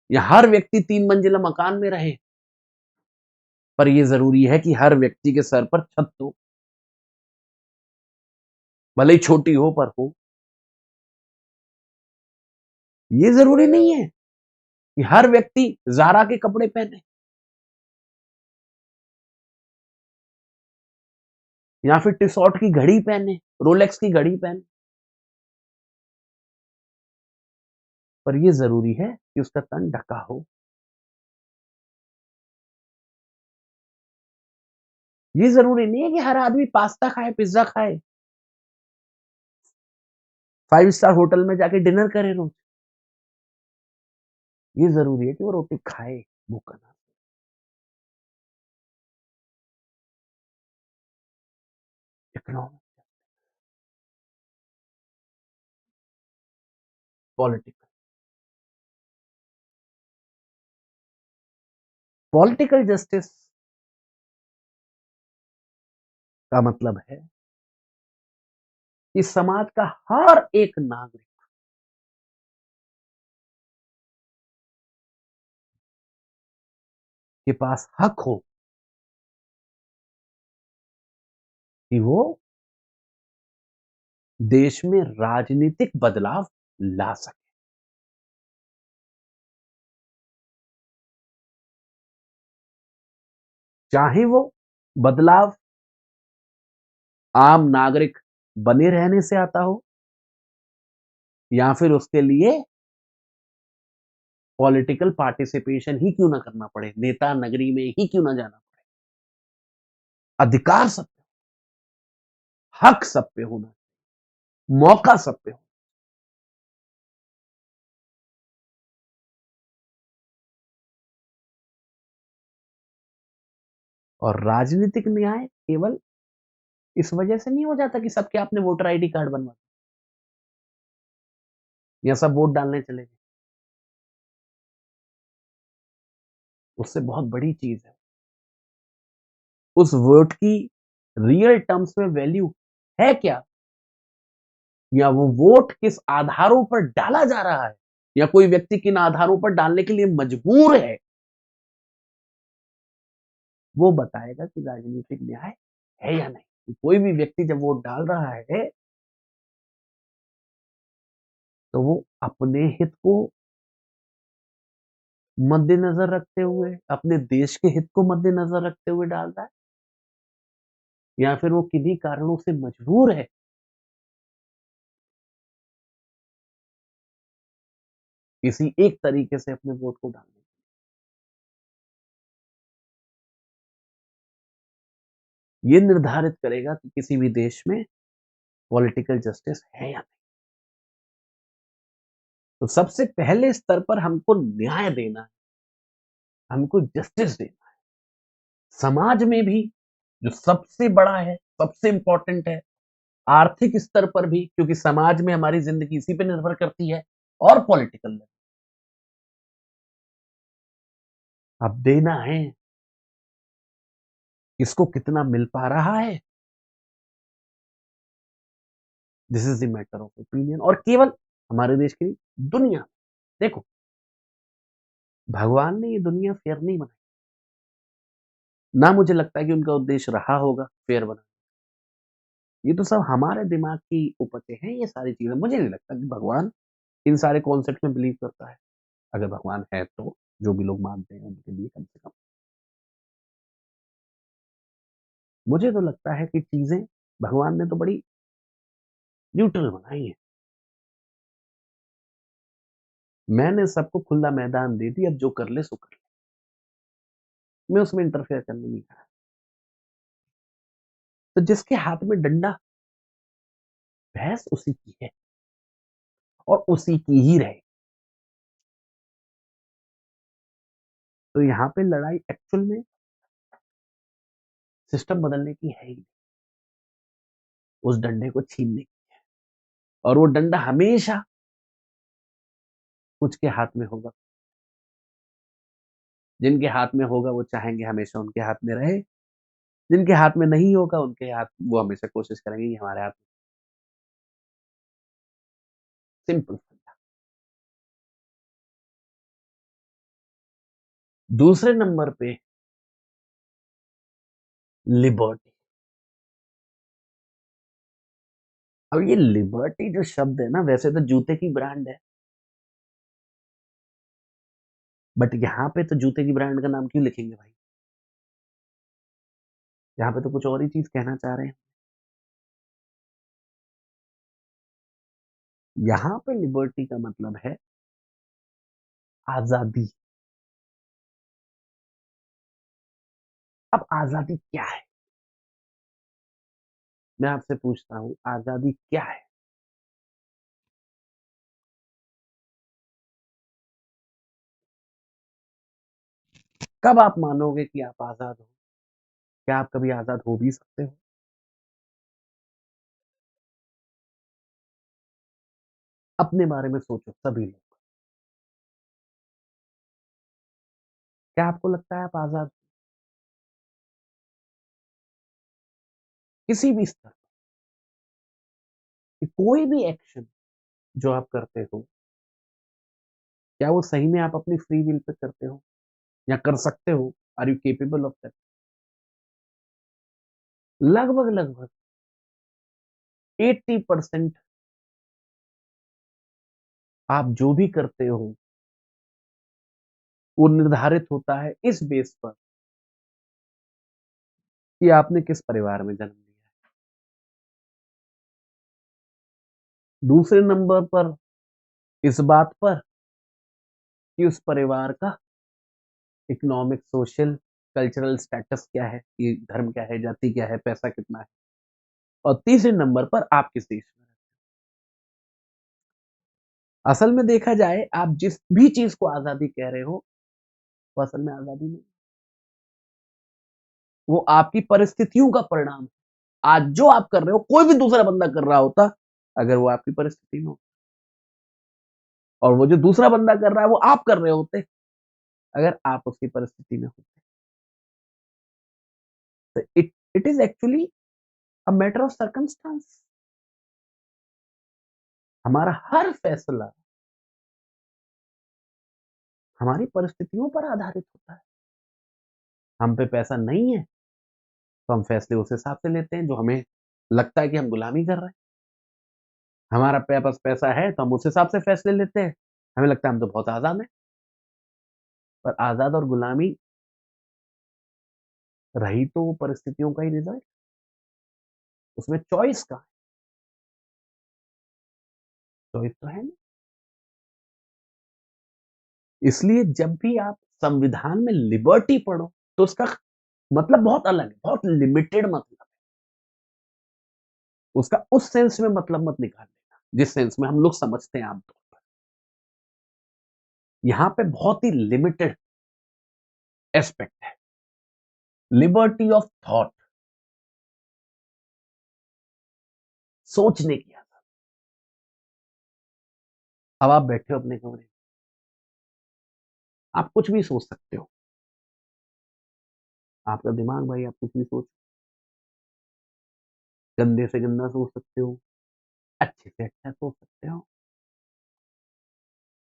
Speaker 1: या हर व्यक्ति 3 मंजिला मकान में रहे, पर यह जरूरी है कि हर व्यक्ति के सर पर छत हो, भले ही छोटी हो पर हो। ये जरूरी नहीं है कि हर व्यक्ति ज़ारा के कपड़े पहने या फिर टिसॉट की घड़ी पहने, रोलेक्स की घड़ी पहने, पर यह जरूरी है कि उसका तन ढका हो। ये जरूरी नहीं है कि हर आदमी पास्ता खाए, पिज्जा खाए, 5 स्टार होटल में जाके डिनर करे रोज। ये जरूरी है कि वो रोटी खाए भूखा ना। Economic, political. पॉलिटिकल जस्टिस का मतलब है कि समाज का हर एक नागरिक के पास हक हो कि वो देश में राजनीतिक बदलाव ला सके। चाहे वो बदलाव आम नागरिक बने रहने से आता हो या फिर उसके लिए पॉलिटिकल पार्टिसिपेशन ही क्यों ना करना पड़े, नेता नगरी में ही क्यों ना जाना पड़े। अधिकार सब पे, हक सब पे होना, मौका सब पे हो। और राजनीतिक न्याय केवल इस वजह से नहीं हो जाता कि सबके आपने वोटर आईडी कार्ड बनवा या सब वोट डालने चले गए। उससे बहुत बड़ी चीज है, उस वोट की रियल टर्म्स में वैल्यू है क्या, या वो वोट किस आधारों पर डाला जा रहा है, या कोई व्यक्ति किन आधारों पर डालने के लिए मजबूर है, वो बताएगा कि राजनीतिक न्याय है या नहीं। कोई भी व्यक्ति जब वोट डाल रहा है तो वो अपने हित को मद्देनजर रखते हुए, अपने देश के हित को मद्देनजर रखते हुए डाल रहा है, या फिर वो किन्हीं कारणों से मजबूर है किसी एक तरीके से अपने वोट को डालने। ये निर्धारित करेगा कि किसी भी देश में पॉलिटिकल जस्टिस है या नहीं। तो सबसे पहले स्तर पर हमको न्याय देना है, हमको जस्टिस देना है। समाज में भी जो सबसे बड़ा है, सबसे इंपॉर्टेंट है, आर्थिक स्तर पर भी, क्योंकि समाज में हमारी जिंदगी इसी पे निर्भर करती है, और पॉलिटिकल में अब देना है। किसको कितना मिल पा रहा है, this is the matter of opinion. और केवल हमारे देश की नहीं, दुनिया। देखो, भगवान ने ये दुनिया फेयर नहीं बनाई, ना मुझे लगता है कि उनका उद्देश्य रहा होगा फेयर बनाना। ये तो सब हमारे दिमाग की उपजे हैं, ये सारी चीजें। मुझे नहीं लगता कि भगवान इन सारे कॉन्सेप्ट में बिलीव करता है। अगर भगवान है तो जो भी लोग मानते हैं उनके लिए कम से कम मुझे तो लगता है कि चीजें भगवान ने तो बड़ी न्यूट्रल बनाई है। मैंने सबको खुला मैदान दे दी, अब जो कर ले सो कर ले, मैं उसमें इंटरफेयर करने नहीं आ रहा। तो जिसके हाथ में डंडा, भैंस उसी की है और उसी की ही रहे। तो यहाँ पे लड़ाई एक्चुअल में सिस्टम बदलने की है ही, उस डंडे को छीनने की। और वो डंडा हमेशा कुछ के हाथ में होगा, जिनके हाथ में होगा वो चाहेंगे हमेशा उनके हाथ में रहे, जिनके हाथ में नहीं होगा उनके हाथ वो हमेशा कोशिश करेंगे कि हमारे हाथ में। सिंपल। दूसरे नंबर पे लिबर्टी। अब ये लिबर्टी जो शब्द है ना, वैसे तो जूते की ब्रांड है, बट यहाँ पे तो जूते की ब्रांड का नाम क्यों लिखेंगे भाई? यहाँ पे तो कुछ और ही चीज कहना चाह रहे हैं। यहाँ पे लिबर्टी का मतलब है आजादी। अब आजादी क्या है, मैं आपसे पूछता हूं, आजादी क्या है? कब आप मानोगे कि आप आजाद हो? क्या आप कभी आजाद हो भी सकते हो? अपने बारे में सोचो सभी लोग। क्या आपको लगता है आप आज़ाद किसी भी स्तर कि कोई भी एक्शन जो आप करते हो, क्या वो सही में आप अपनी फ्री विल पे करते हो या कर सकते हो? Are you capable of that? लगभग 80% आप जो भी करते हो, वो निर्धारित होता है इस बेस पर कि आपने किस परिवार में जन्म लिया है। दूसरे नंबर पर इस बात पर कि उस परिवार का इकोनॉमिक, सोशल, कल्चरल स्टेटस क्या है, ये धर्म क्या है, जाति क्या है, पैसा कितना है। और तीसरे नंबर पर आप किस देश में रहते हो। असल में देखा जाए आप जिस भी चीज को आजादी कह रहे हो, वो असल में आजादी नहीं, वो आपकी परिस्थितियों का परिणाम है। आज जो आप कर रहे हो कोई भी दूसरा बंदा कर रहा होता अगर वो आपकी परिस्थिति में हो, और वो जो दूसरा बंदा कर रहा है वो आप कर रहे होते अगर आप उसकी परिस्थिति में होते। तो it is actually a matter of circumstance. हमारा हर फैसला हमारी परिस्थितियों पर आधारित होता है। हम पे पैसा नहीं है तो हम फैसले उस हिसाब से लेते हैं जो हमें लगता है कि हम गुलामी कर रहे हैं। हमारा पास पैसा है तो हम उस हिसाब से फैसले लेते हैं। हमें लगता है हम तो बहुत आजाद हैं। पर आजाद और गुलामी रही तो वो परिस्थितियों का ही रिजल्ट। उसमें चॉइस का चॉइस तो है नहीं। इसलिए जब भी आप संविधान में लिबर्टी पढ़ो तो उसका मतलब बहुत अलग है, बहुत लिमिटेड मतलब। उसका उस सेंस में मतलब मत निकाल लेना जिस सेंस में हम लोग समझते हैं आमतौर पर। यहां पे बहुत ही लिमिटेड एस्पेक्ट है। लिबर्टी ऑफ थॉट, सोचने की आजादी। अब आप बैठे हो अपने कमरे में, आप कुछ भी सोच सकते हो। आपका दिमाग भाई, आप कुछ भी सोच, गंदे से गंदा सोच सकते हो, अच्छे से अच्छा सोच सकते हो,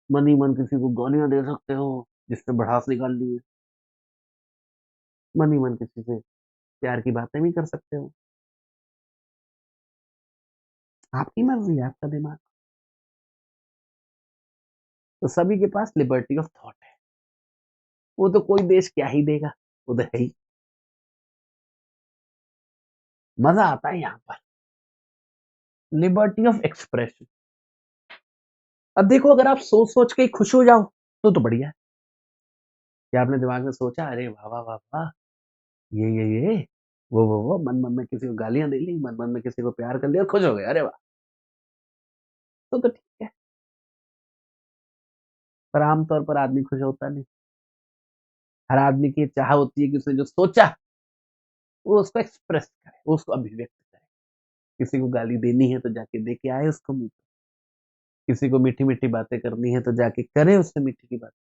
Speaker 1: मन ही मन किसी को गालियां दे सकते हो जिससे भड़ास निकाल ली है, मन ही मन किसी से प्यार की बातें भी कर सकते हो। आपकी मर्जी है, आपका दिमाग। तो सभी के पास लिबर्टी ऑफ थॉट है। वो तो कोई देश क्या ही देगा, वो तो है ही। मजा आता है यहाँ पर, लिबर्टी ऑफ एक्सप्रेशन। अब देखो अगर आप सोच सोच के ही खुश हो जाओ तो बढ़िया है। कि आपने दिमाग में सोचा, अरे वाह वाह वाह वाह, ये वो मन मन में किसी को गालियां दे ली, मन मन में किसी को प्यार कर लिया, खुश हो गए, अरे वाह। तो ठीक है। पर आमतौर पर आदमी खुश होता नहीं। हर आदमी की चाह होती है कि उसने जो सोचा वो उसको एक्सप्रेस करे, वो उसको अभिव्यक्त करे। किसी को गाली देनी है तो जाके दे के आए उसको मुंह पे। किसी को मीठी मीठी बातें करनी है तो जाके करे उससे मीठी की बात।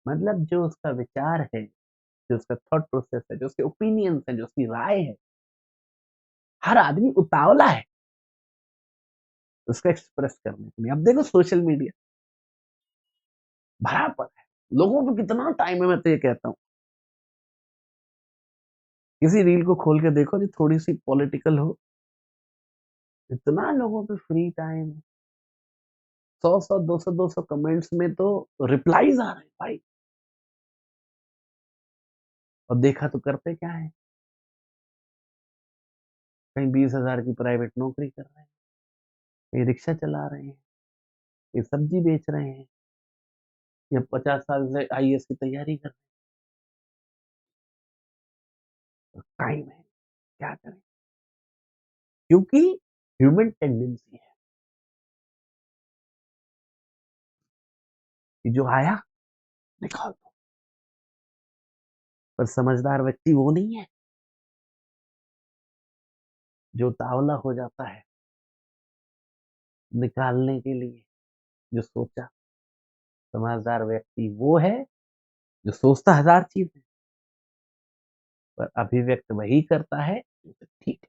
Speaker 1: मतलब जो उसका विचार है, जो उसका थॉट प्रोसेस है, जो उसके ओपिनियंस है, जो उसकी राय है, हर आदमी उतावला है उसको एक्सप्रेस करने के लिए। अब देखो सोशल मीडिया भरा पड़ा है, लोगों को कितना टाइम है। मैं तो ये कहता हूँ किसी रील को खोल के देखो जो थोड़ी सी पॉलिटिकल हो, इतना लोगों पे फ्री टाइम, 100 200 कमेंट्स में तो रिप्लाईज आ रहे हैं भाई। और देखा तो करते क्या है, कहीं 20,000 की प्राइवेट नौकरी कर रहे हैं, कहीं रिक्शा चला रहे हैं, कहीं सब्जी बेच रहे हैं, या 50 साल से आईएएस की तैयारी कर रहे हैं। टाइम है, क्या करें। क्योंकि ह्यूमन टेंडेंसी है कि जो आया निकाल दो। पर समझदार व्यक्ति वो नहीं है जो तावला हो जाता है निकालने के लिए जो सोचा, समझदार व्यक्ति वो है जो सोचता हजार चीज है पर अभिव्यक्त वही करता है जो ठीक है।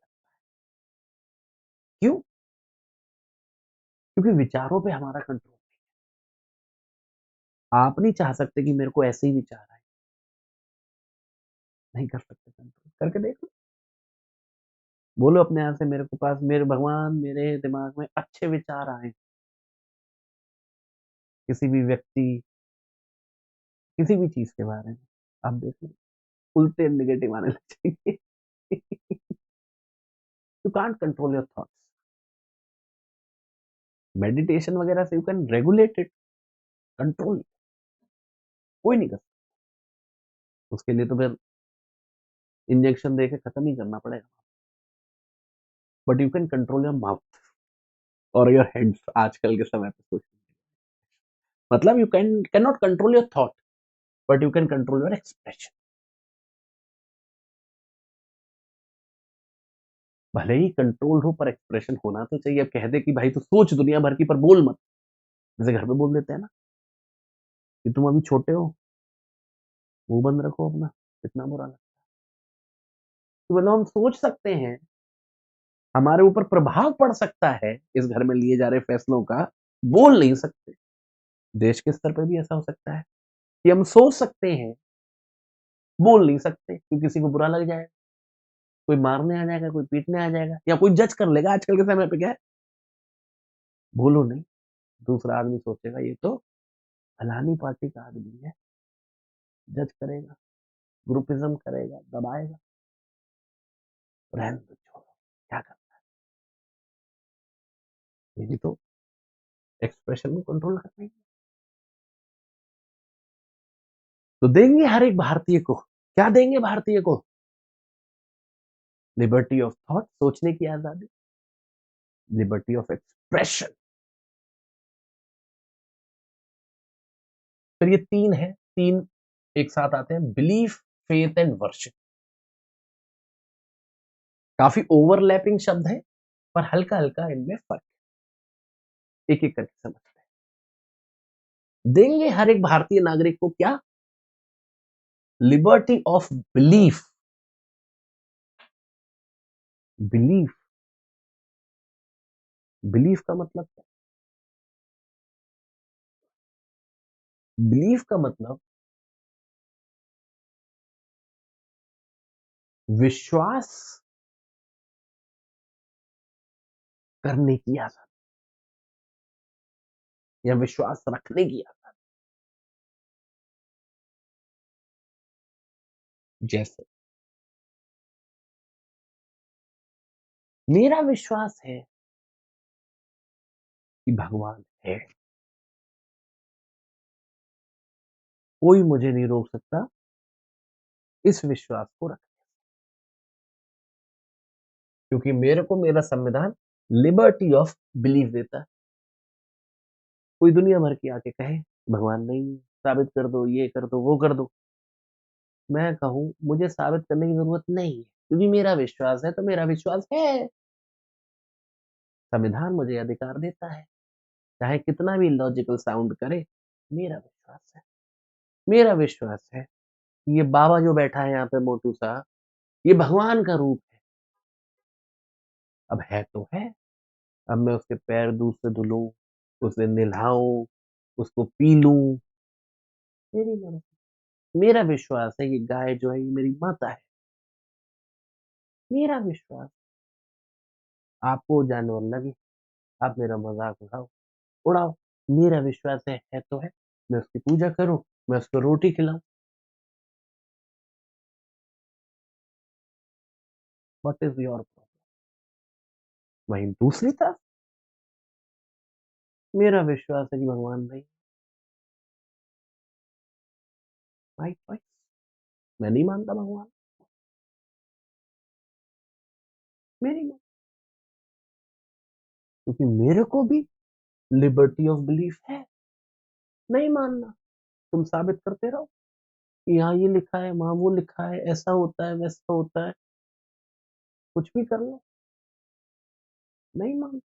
Speaker 1: क्यों? क्योंकि विचारों पे हमारा कंट्रोल। आप नहीं चाह सकते कि मेरे को ऐसे ही विचार आए, नहीं कर सकते, कंट्रोल करके देख लो। बोलो अपने आप से, मेरे को पास, मेरे भगवान मेरे दिमाग में अच्छे विचार आए, किसी भी व्यक्ति, किसी भी चीज के बारे में, आप देख लो उल्टे नेगेटिव आने लग जाएंगे। You can't control your thoughts. Meditation वगैरह से you can regulate it, control कोई नहीं कर सकता। उसके लिए तो फिर इंजेक्शन देके खत्म ही करना पड़ेगा। But you can control your mouth और योर हैंड्स आजकल के समय पे सोच, मतलब you can not control your thought but you can control your expression. भले ही कंट्रोल हो पर एक्सप्रेशन होना तो चाहिए। अब कह दे कि भाई तू सोच दुनिया भर की पर बोल मत, जैसे घर पे बोल देते हैं ना कि तुम अभी छोटे हो, मुंह बंद रखो अपना, कितना बुरा लगता है। तो मतलब हम सोच सकते हैं, हमारे ऊपर प्रभाव पड़ सकता है इस घर में लिए जा रहे फैसलों का, बोल नहीं सकते। देश के स्तर पर भी ऐसा हो सकता है कि हम सोच सकते हैं, बोल नहीं सकते क्योंकि किसी को बुरा लग जाएगा, कोई मारने आ जाएगा, कोई पीटने आ जाएगा, या कोई जज कर लेगा। आजकल के समय पे क्या है, बोलो नहीं, दूसरा आदमी सोचेगा ये तो फलानी पार्टी का आदमी है, जज करेगा, ग्रुपिज्म करेगा, दबाएगा, रहने दो, छोड़ो, क्या करना है, ये भी तो एक्सप्रेशन को कंट्रोल करना ही है। तो देंगे हर एक भारतीय को, क्या देंगे भारतीय को? लिबर्टी ऑफ थॉट, सोचने की आजादी, लिबर्टी ऑफ एक्सप्रेशन। फिर ये तीन है, तीन एक साथ आते हैं, बिलीफ, फेथ एंड वर्शिप। काफी ओवरलैपिंग शब्द है पर हल्का हल्का इनमें फर्क, एक एक करके समझते हैं। देंगे हर एक भारतीय नागरिक को क्या? Liberty of belief. Belief, belief का मतलब क्या? बिलीफ का मतलब विश्वास करने की आजादी या विश्वास रखने की आजादी। जैसे मेरा विश्वास है कि भगवान है, कोई मुझे नहीं रोक सकता इस विश्वास को रख, क्योंकि मेरे को मेरा संविधान लिबर्टी ऑफ बिलीफ देता है। कोई दुनिया भर की आके कहे भगवान नहीं है, साबित कर दो, ये कर दो, वो कर दो, मैं कहूं मुझे साबित करने की जरूरत नहीं है क्योंकि मेरा विश्वास है, तो मेरा विश्वास है। संविधान मुझे अधिकार देता है, चाहे कितना भी लॉजिकल साउंड करे, मेरा विश्वास है, मेरा विश्वास है कि ये बाबा जो बैठा है यहाँ पे मोटू सा, ये भगवान का रूप है। अब है तो है, अब मैं उसके पैर दूध से धुलूं, उसे नहलाऊं, उसको पी लूं, मेरी मर्जी। मेरा विश्वास है कि गाय जो है ये मेरी माता है, मेरा विश्वास। आपको जानवर लगे, आप मेरा मजाक उड़ाओ, उड़ाओ, मेरा विश्वास है तो है। मैं उसकी पूजा करूं, मैं उसको रोटी खिलाऊं, व्हाट इज योर प्रॉब्लम? वहीं दूसरी तरफ मेरा विश्वास है कि भगवान नहीं, माई चॉइस, मैं नहीं मानता भगवान, मेरी मर्जी। क्योंकि मेरे को भी लिबर्टी ऑफ बिलीफ है, नहीं मानना, तुम साबित करते रहो कि यहाँ ये लिखा है, वहां वो लिखा है, ऐसा होता है, वैसा होता है, कुछ भी कर लो, नहीं मानता।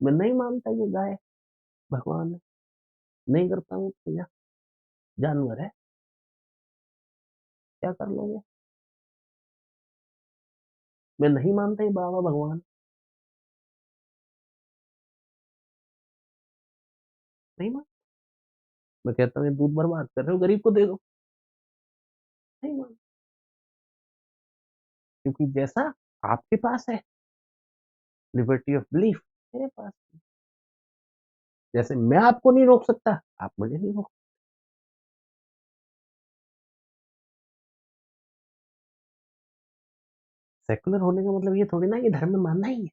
Speaker 1: मैं नहीं मानता ये गाय भगवान है, नहीं करता हूँ पूजा, जानवर है, क्या कर लोगे? मैं नहीं मानता ये बाबा भगवान, नहीं मान। मैं कहता हूँ ये दूध बर्बाद कर रहे हो, गरीब को दे दो, नहीं मान। क्योंकि जैसा आपके पास है लिबर्टी ऑफ बिलीफ, मेरे पास है। जैसे मैं आपको नहीं रोक सकता, आप मुझे नहीं रोक। सेकुलर होने का मतलब ये थोड़ी ना ये धर्म में मानना ही है,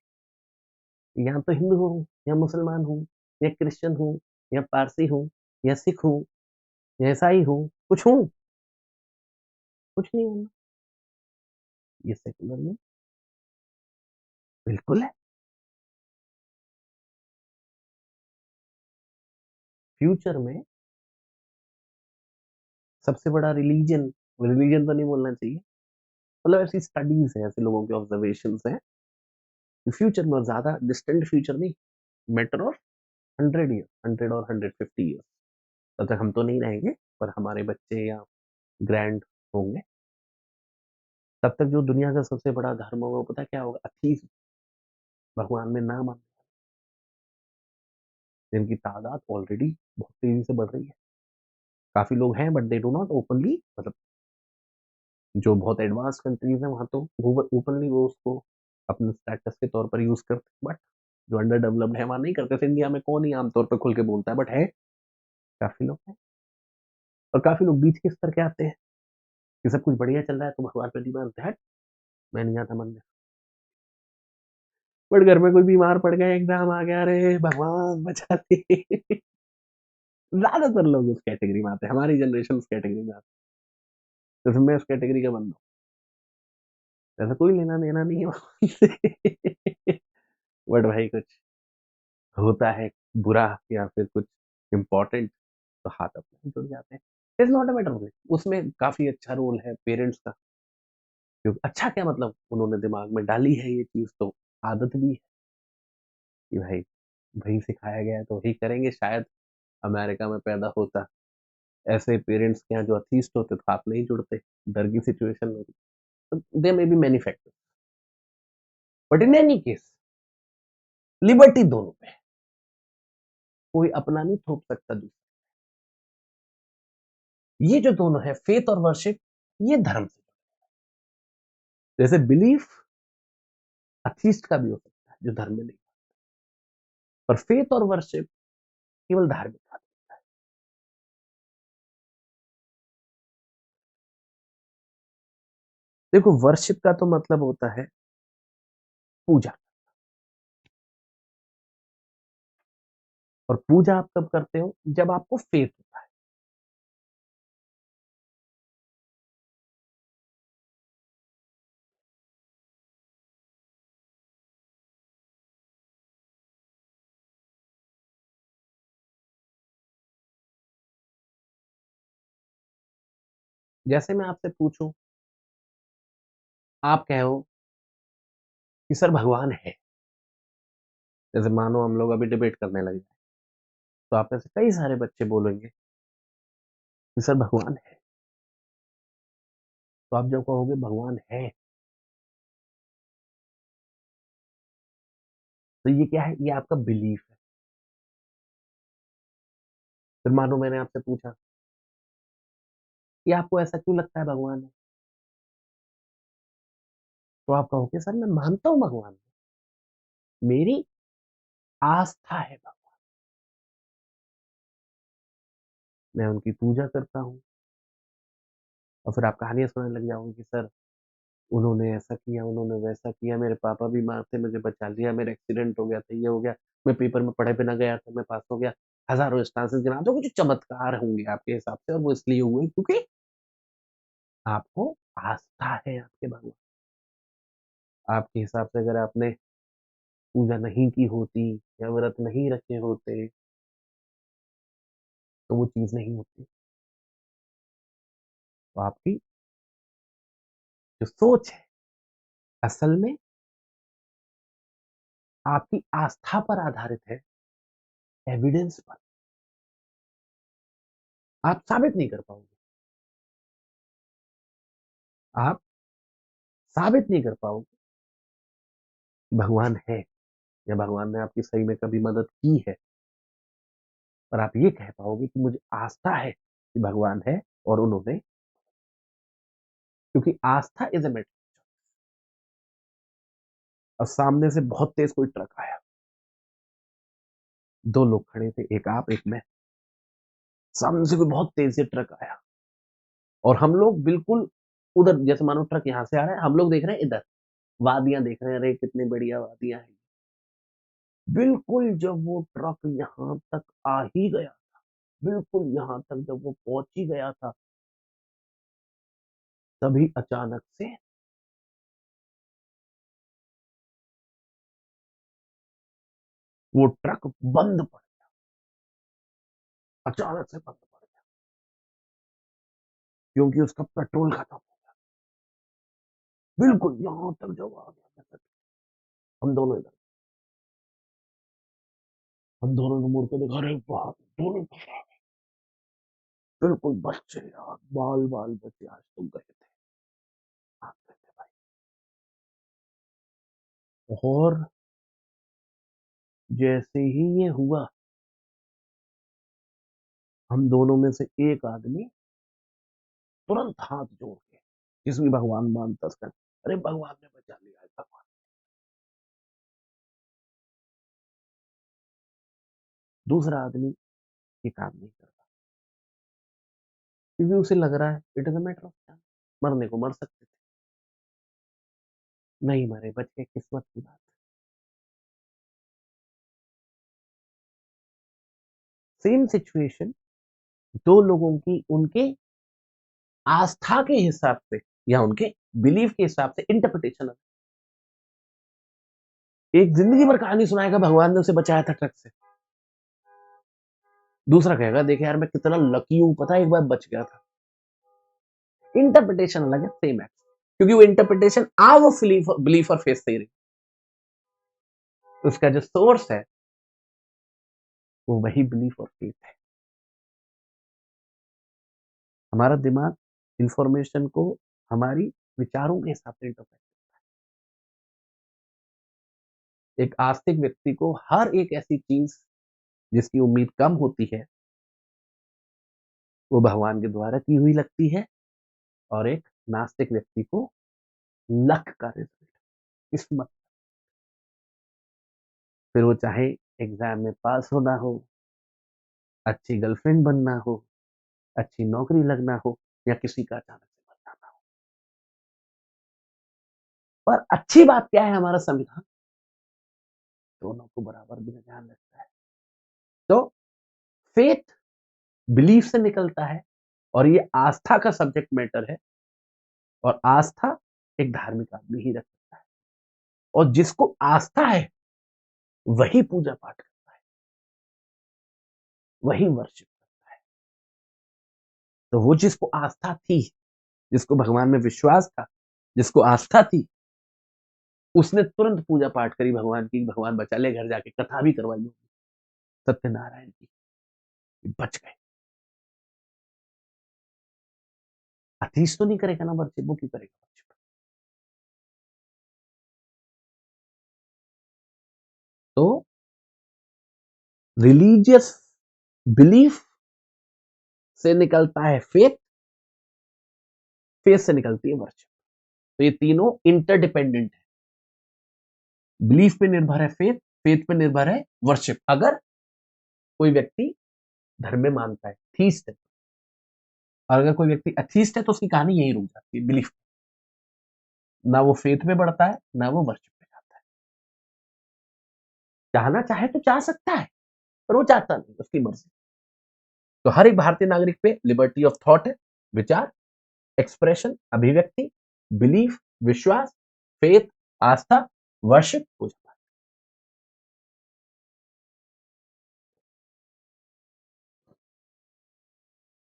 Speaker 1: या तो हिंदू हूँ या मुसलमान हूँ या क्रिश्चियन हूँ या पारसी हूँ या सिख हूँ या ईसाई हूँ, कुछ हूँ, कुछ नहीं हूँ। ये सेकुलर में बिल्कुल है। फ्यूचर में सबसे बड़ा रिलीजन, रिलीजन तो नहीं बोलना चाहिए, मतलब ऐसी स्टडीज है, ऐसे लोगों के ऑब्जर्वेशन है कि फ्यूचर में, और ज्यादा डिस्टेंट फ्यूचर नहीं, मैटर ऑफ 100 ईयर, 100 और 150 ईयर, तब तक हम तो नहीं रहेंगे, पर हमारे बच्चे या ग्रैंड होंगे, तब तक जो दुनिया का सबसे बड़ा धर्म होगा, पता क्या होगा? अथीस्ट, भगवान में ना मानने, जिनकी तादाद ऑलरेडी बहुत तेजी से बढ़ रही है। काफी लोग हैं but they do not openly, मतलब जो बहुत एडवांस कंट्रीज है वहां तो ओपनली वो उसको अपने स्टेटस के तौर पर यूज करते, बट जो अंडर डेवलप्ड है वहां नहीं करते। तो इंडिया में कौन ही आमतौर पर खुल के बोलता है, बट है, काफी लोग हैं। और काफी लोग बीच के स्तर के आते हैं कि सब कुछ बढ़िया चल रहा है तो भगवान पे नहीं मानते, हट, मैं नहीं आता मंदिर। बट घर में कोई बीमार पड़ गया, एग्जाम आ गया, अरे भगवान बचा दे। ज्यादातर लोग उस कैटेगरी में आते हैं, हमारी जनरेशन उस कैटेगरी में आते हैं, तो मैं उस कैटेगरी का बंदा हूँ, ऐसा कोई लेना देना नहीं है भगवान से। बट भाई कुछ होता है बुरा या फिर कुछ इम्पोर्टेंट, तो हाथ अपने जुड़ जाते हैं। इट्स नॉट अ मैटर, उसमें काफी अच्छा रोल है पेरेंट्स का, क्योंकि अच्छा क्या मतलब उन्होंने दिमाग में डाली है ये चीज, तो आदत भी है कि भाई वही सिखाया गया है तो वही करेंगे। शायद अमेरिका में पैदा होता ऐसे पेरेंट्स के यहाँ जो अथीस्ट होते तो आप नहीं जुड़ते, डर की सिचुएशन में, they may be many factor, but in any case liberty दोनों पे है, कोई अपना नहीं थोप सकता दूसरा। ये जो दोनों है, फेथ और वर्शिप, ये धर्म से, जैसे बिलीफ अथीस्ट का भी हो सकता है जो धर्म में नहीं, पर फेथ और वर्शिप केवल धार्मिक बात। देखो वर्शिप का तो मतलब होता है पूजा, और पूजा आप कब करते हो? जब आपको फेथ होता है। जैसे मैं आपसे पूछूं, आप कहो कि सर भगवान है, जैसे मानो हम लोग अभी डिबेट करने लगे, तो आप में से कई सारे बच्चे बोलेंगे कि सर भगवान है। तो आप जब कहोगे भगवान है, तो ये क्या है? ये आपका बिलीफ है। फिर मानो मैंने आपसे पूछा कि आपको ऐसा क्यों लगता है भगवान है, तो आप कहोगे सर मैं मानता हूं भगवान है, मेरी आस्था है भगवान, मैं उनकी पूजा करता हूँ। और फिर आप कहानियां सुनाने लग जाओगे कि सर उन्होंने ऐसा किया, उन्होंने वैसा किया, मेरे पापा बीमार थे मुझे बचा लिया, मेरा एक्सीडेंट हो गया था, ये हो गया, मैं पेपर में पढ़े बिना गया था मैं पास हो गया। हजारों इंस्टांसेस गिना दो, कुछ चमत्कार होंगे आपके हिसाब से, और वो इसलिए हुए क्योंकि आपको आस्था है आपके भगवान। आपके हिसाब से अगर आपने पूजा नहीं की होती या व्रत नहीं रखे होते, तो वो चीज नहीं होती। तो आपकी जो सोच है, असल में आपकी आस्था पर आधारित है, एविडेंस पर। आप साबित नहीं कर पाओगे। आप साबित नहीं कर पाओगे कि भगवान है या भगवान ने आपकी सही में कभी मदद की है। पर आप ये कह पाओगे कि मुझे आस्था है कि भगवान है और उन्होंने, क्योंकि आस्था इज अ मैटर। और सामने से बहुत तेज कोई ट्रक आया, दो लोग खड़े थे, एक आप एक मैं। सामने से कोई बहुत तेज से ट्रक आया और हम लोग बिल्कुल उधर, जैसे मानो ट्रक यहां से आ रहा है, हम लोग देख रहे हैं इधर, वादियां देख रहे हैं, अरे कितनी बढ़िया वादियां हैं। बिल्कुल जब वो ट्रक यहां तक आ ही गया, बिल्कुल यहां तक जब वो पहुंच ही गया था, तभी अचानक से वो ट्रक बंद पड़, अचानक से बंद पड़ गया, क्योंकि उसका पेट्रोल खत्म हो गया। बिल्कुल यहां तक जब आ गया, हम दोनों इधर, हम दोनों ने मुड़ के देखा, अरे बाप, दोनों बिल्कुल बच्चे यार, बाल बाल बच्चे, आज तुम गए थे, आप गए थे भाई। और जैसे ही ये हुआ, हम दोनों में से एक आदमी तुरंत हाथ जोड़ के, जिसमें भगवान मानता था, अरे भगवान ने बचा लिया है, भगवान। दूसरा आदमी ये काम नहीं करता, क्योंकि उसे लग रहा है it is a matter of time, मरने को मर सकते थे, नहीं मरे, बच के, किस्मत की बात। सेम सिचुएशन, दो लोगों की उनके आस्था के हिसाब से या उनके बिलीफ के हिसाब से इंटरप्रिटेशन है। एक जिंदगी भर कहानी सुनाएगा भगवान ने उसे बचाया था ट्रक से, दूसरा कहेगा देखे यार मैं कितना लकी हूं, पता है एक बार बच गया था। इंटरप्रिटेशन अलग है, सेम है, क्योंकि वो इंटरप्रिटेशन वो बिलीफ और फेथ से ही रही, उसका जो सोर्स है वो वही बिलीफ और फेथ है। हमारा दिमाग इंफॉर्मेशन को हमारी विचारों के हिसाब से इंटरप्रेट, एक आस्तिक व्यक्ति को हर एक ऐसी चीज जिसकी उम्मीद कम होती है, वो भगवान के द्वारा की हुई लगती है, और एक नास्तिक व्यक्ति को लक का रिजल्ट, किस्मत। फिर वो चाहे एग्जाम में पास होना हो, अच्छी गर्लफ्रेंड बनना हो, अच्छी नौकरी लगना हो, या किसी का अचानक से मर जाना हो। पर अच्छी बात क्या है, हमारा संविधान दोनों को बराबर भी ध्यान रखता है। तो फेथ बिलीफ से निकलता है, और ये आस्था का सब्जेक्ट मैटर है, और आस्था एक धार्मिक आदमी ही रख सकता है, और जिसको आस्था है वही पूजा पाठ करता है, वही वर्शिप करता है। तो वो जिसको आस्था थी, जिसको भगवान में विश्वास था, जिसको आस्था थी, उसने तुरंत पूजा पाठ करी भगवान की, भगवान बचा ले, घर जाके कथा भी करवाई होगी सत्यनारायण की, बच गए। अतीश तो नहीं करेगा ना वर्शिप, वो क्यों करेगा वर्शिप। तो रिलीजियस बिलीफ से निकलता है फेथ, फेथ से निकलती है वर्शिप। तो ये तीनों इंटरडिपेंडेंट है, बिलीफ पे निर्भर है फेथ, फेथ पे निर्भर है वर्शिप। अगर कोई व्यक्ति धर्म में मानता है, थीस्ट है, और अगर कोई व्यक्ति अथीस्ट है, तो उसकी कहानी यही रुक जाती है, बिलीफ। ना वो फेथ में बढ़ता है, ना वो वर्शिप में जाता है। चाहना चाहे तो चाह सकता है, पर वो चाहता नहीं, उसकी मर्जी। तो हर एक भारतीय नागरिक पे लिबर्टी ऑफ थॉट है, विचार, एक्सप्रेशन, अभिव्यक्ति, बिलीफ, विश्वास, फेथ, आस्था, वर्शिप, पूजा।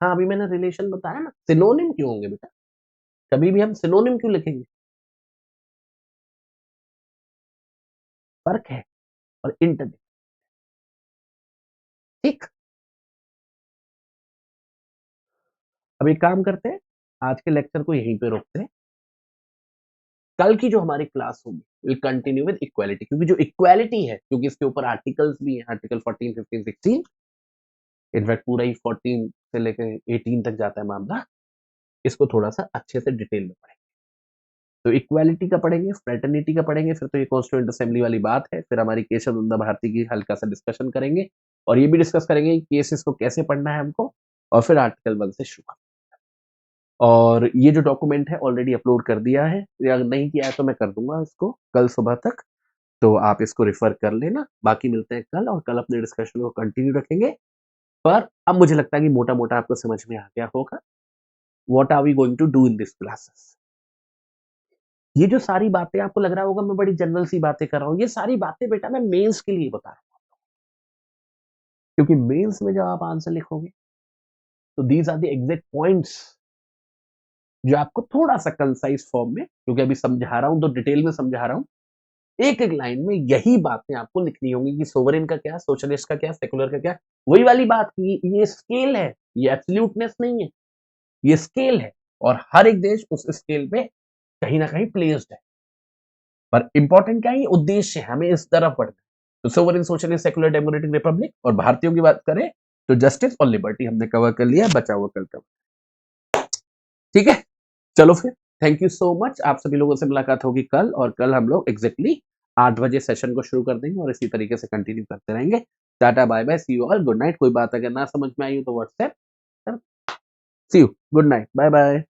Speaker 1: हाँ, अभी मैंने रिलेशन बताया ना, सिनोनिम क्यों होंगे बेटा, कभी भी हम सिनोनिम क्यों लिखेंगे, फर्क है। और इंटरनेट। ठीक, अब एक काम करते हैं, आज के लेक्चर को यहीं पे रोकते हैं। कल की जो हमारी क्लास होगी विल कंटिन्यू विद इक्वालिटी, क्योंकि जो इक्वालिटी है, क्योंकि इसके ऊपर आर्टिकल्स भी हैं, आर्टिकल 14, 15, 16, इनफैक्ट पूरा ही 14 से लेकर 18 तक जाता है मामला। इसको थोड़ा सा अच्छे से डिटेल में पढ़ेंगे। तो इक्वालिटी का पढ़ेंगे, फ्रेटर्निटी का पढ़ेंगे, फिर तो ये कॉन्स्टिट्यूएंट असेंबली वाली बात है, फिर हमारी केशव नंदा भारती की हल्का सा डिस्कशन करेंगे, और ये भी डिस्कस करेंगे कि केसेस को कैसे पढ़ना है हमको, और फिर आर्टिकल 1 से शुरू। और ये जो डॉक्यूमेंट है ऑलरेडी अपलोड कर दिया है, या नहीं किया है तो मैं कर दूंगा इसको कल सुबह तक, तो आप इसको रेफर कर लेना। बाकी मिलते हैं कल, और कल अपने डिस्कशन को कंटिन्यू रखेंगे। पर अब मुझे लगता है कि मोटा मोटा आपको समझ में आ गया होगा what are we going to do in this classes. ये जो सारी बातें आपको लग रहा होगा मैं बड़ी जनरल सी बातें कर रहा हूँ, ये सारी बातें बेटा मैं मेंस के लिए बता रहा हूँ, क्योंकि मेंस में जब आप आंसर लिखोगे तो these are the exact points जो आपको थोड़ा सा कंसाइज फॉर्म में, क्योंकि अभी समझा रहा हूं तो डिटेल में समझा रहा हूं, एक एक लाइन में यही बातें आपको लिखनी होंगी कि सोवरेन का क्या, सोशलिस्ट का क्या, सेकुलर का क्या। वही वाली बात की ये स्केल है, ये एब्सोल्यूटनेस नहीं है, ये स्केल है, और हर एक देश उस स्केल पे कहीं ना कहीं प्लेस्ड है। पर इंपॉर्टेंट क्या है, उद्देश्य है हमें इस तरफ बढ़ना। तो sovereign, socialist, secular, democratic, Republic, और भारतीयों की बात करें तो जस्टिस और लिबर्टी हमने कवर कर लिया, बचा हुआ कल कवर। ठीक है, चलो फिर, थैंक यू सो मच। आप सभी लोगों से मुलाकात होगी कल, और कल हम लोग एग्जैक्टली 8 बजे सेशन को शुरू कर देंगे, और इसी तरीके से कंटिन्यू करते रहेंगे। Tata, bye bye, see you all, good night. कोई बात अगर ना समझ में आई हो तो WhatsApp, see you, good night, bye bye.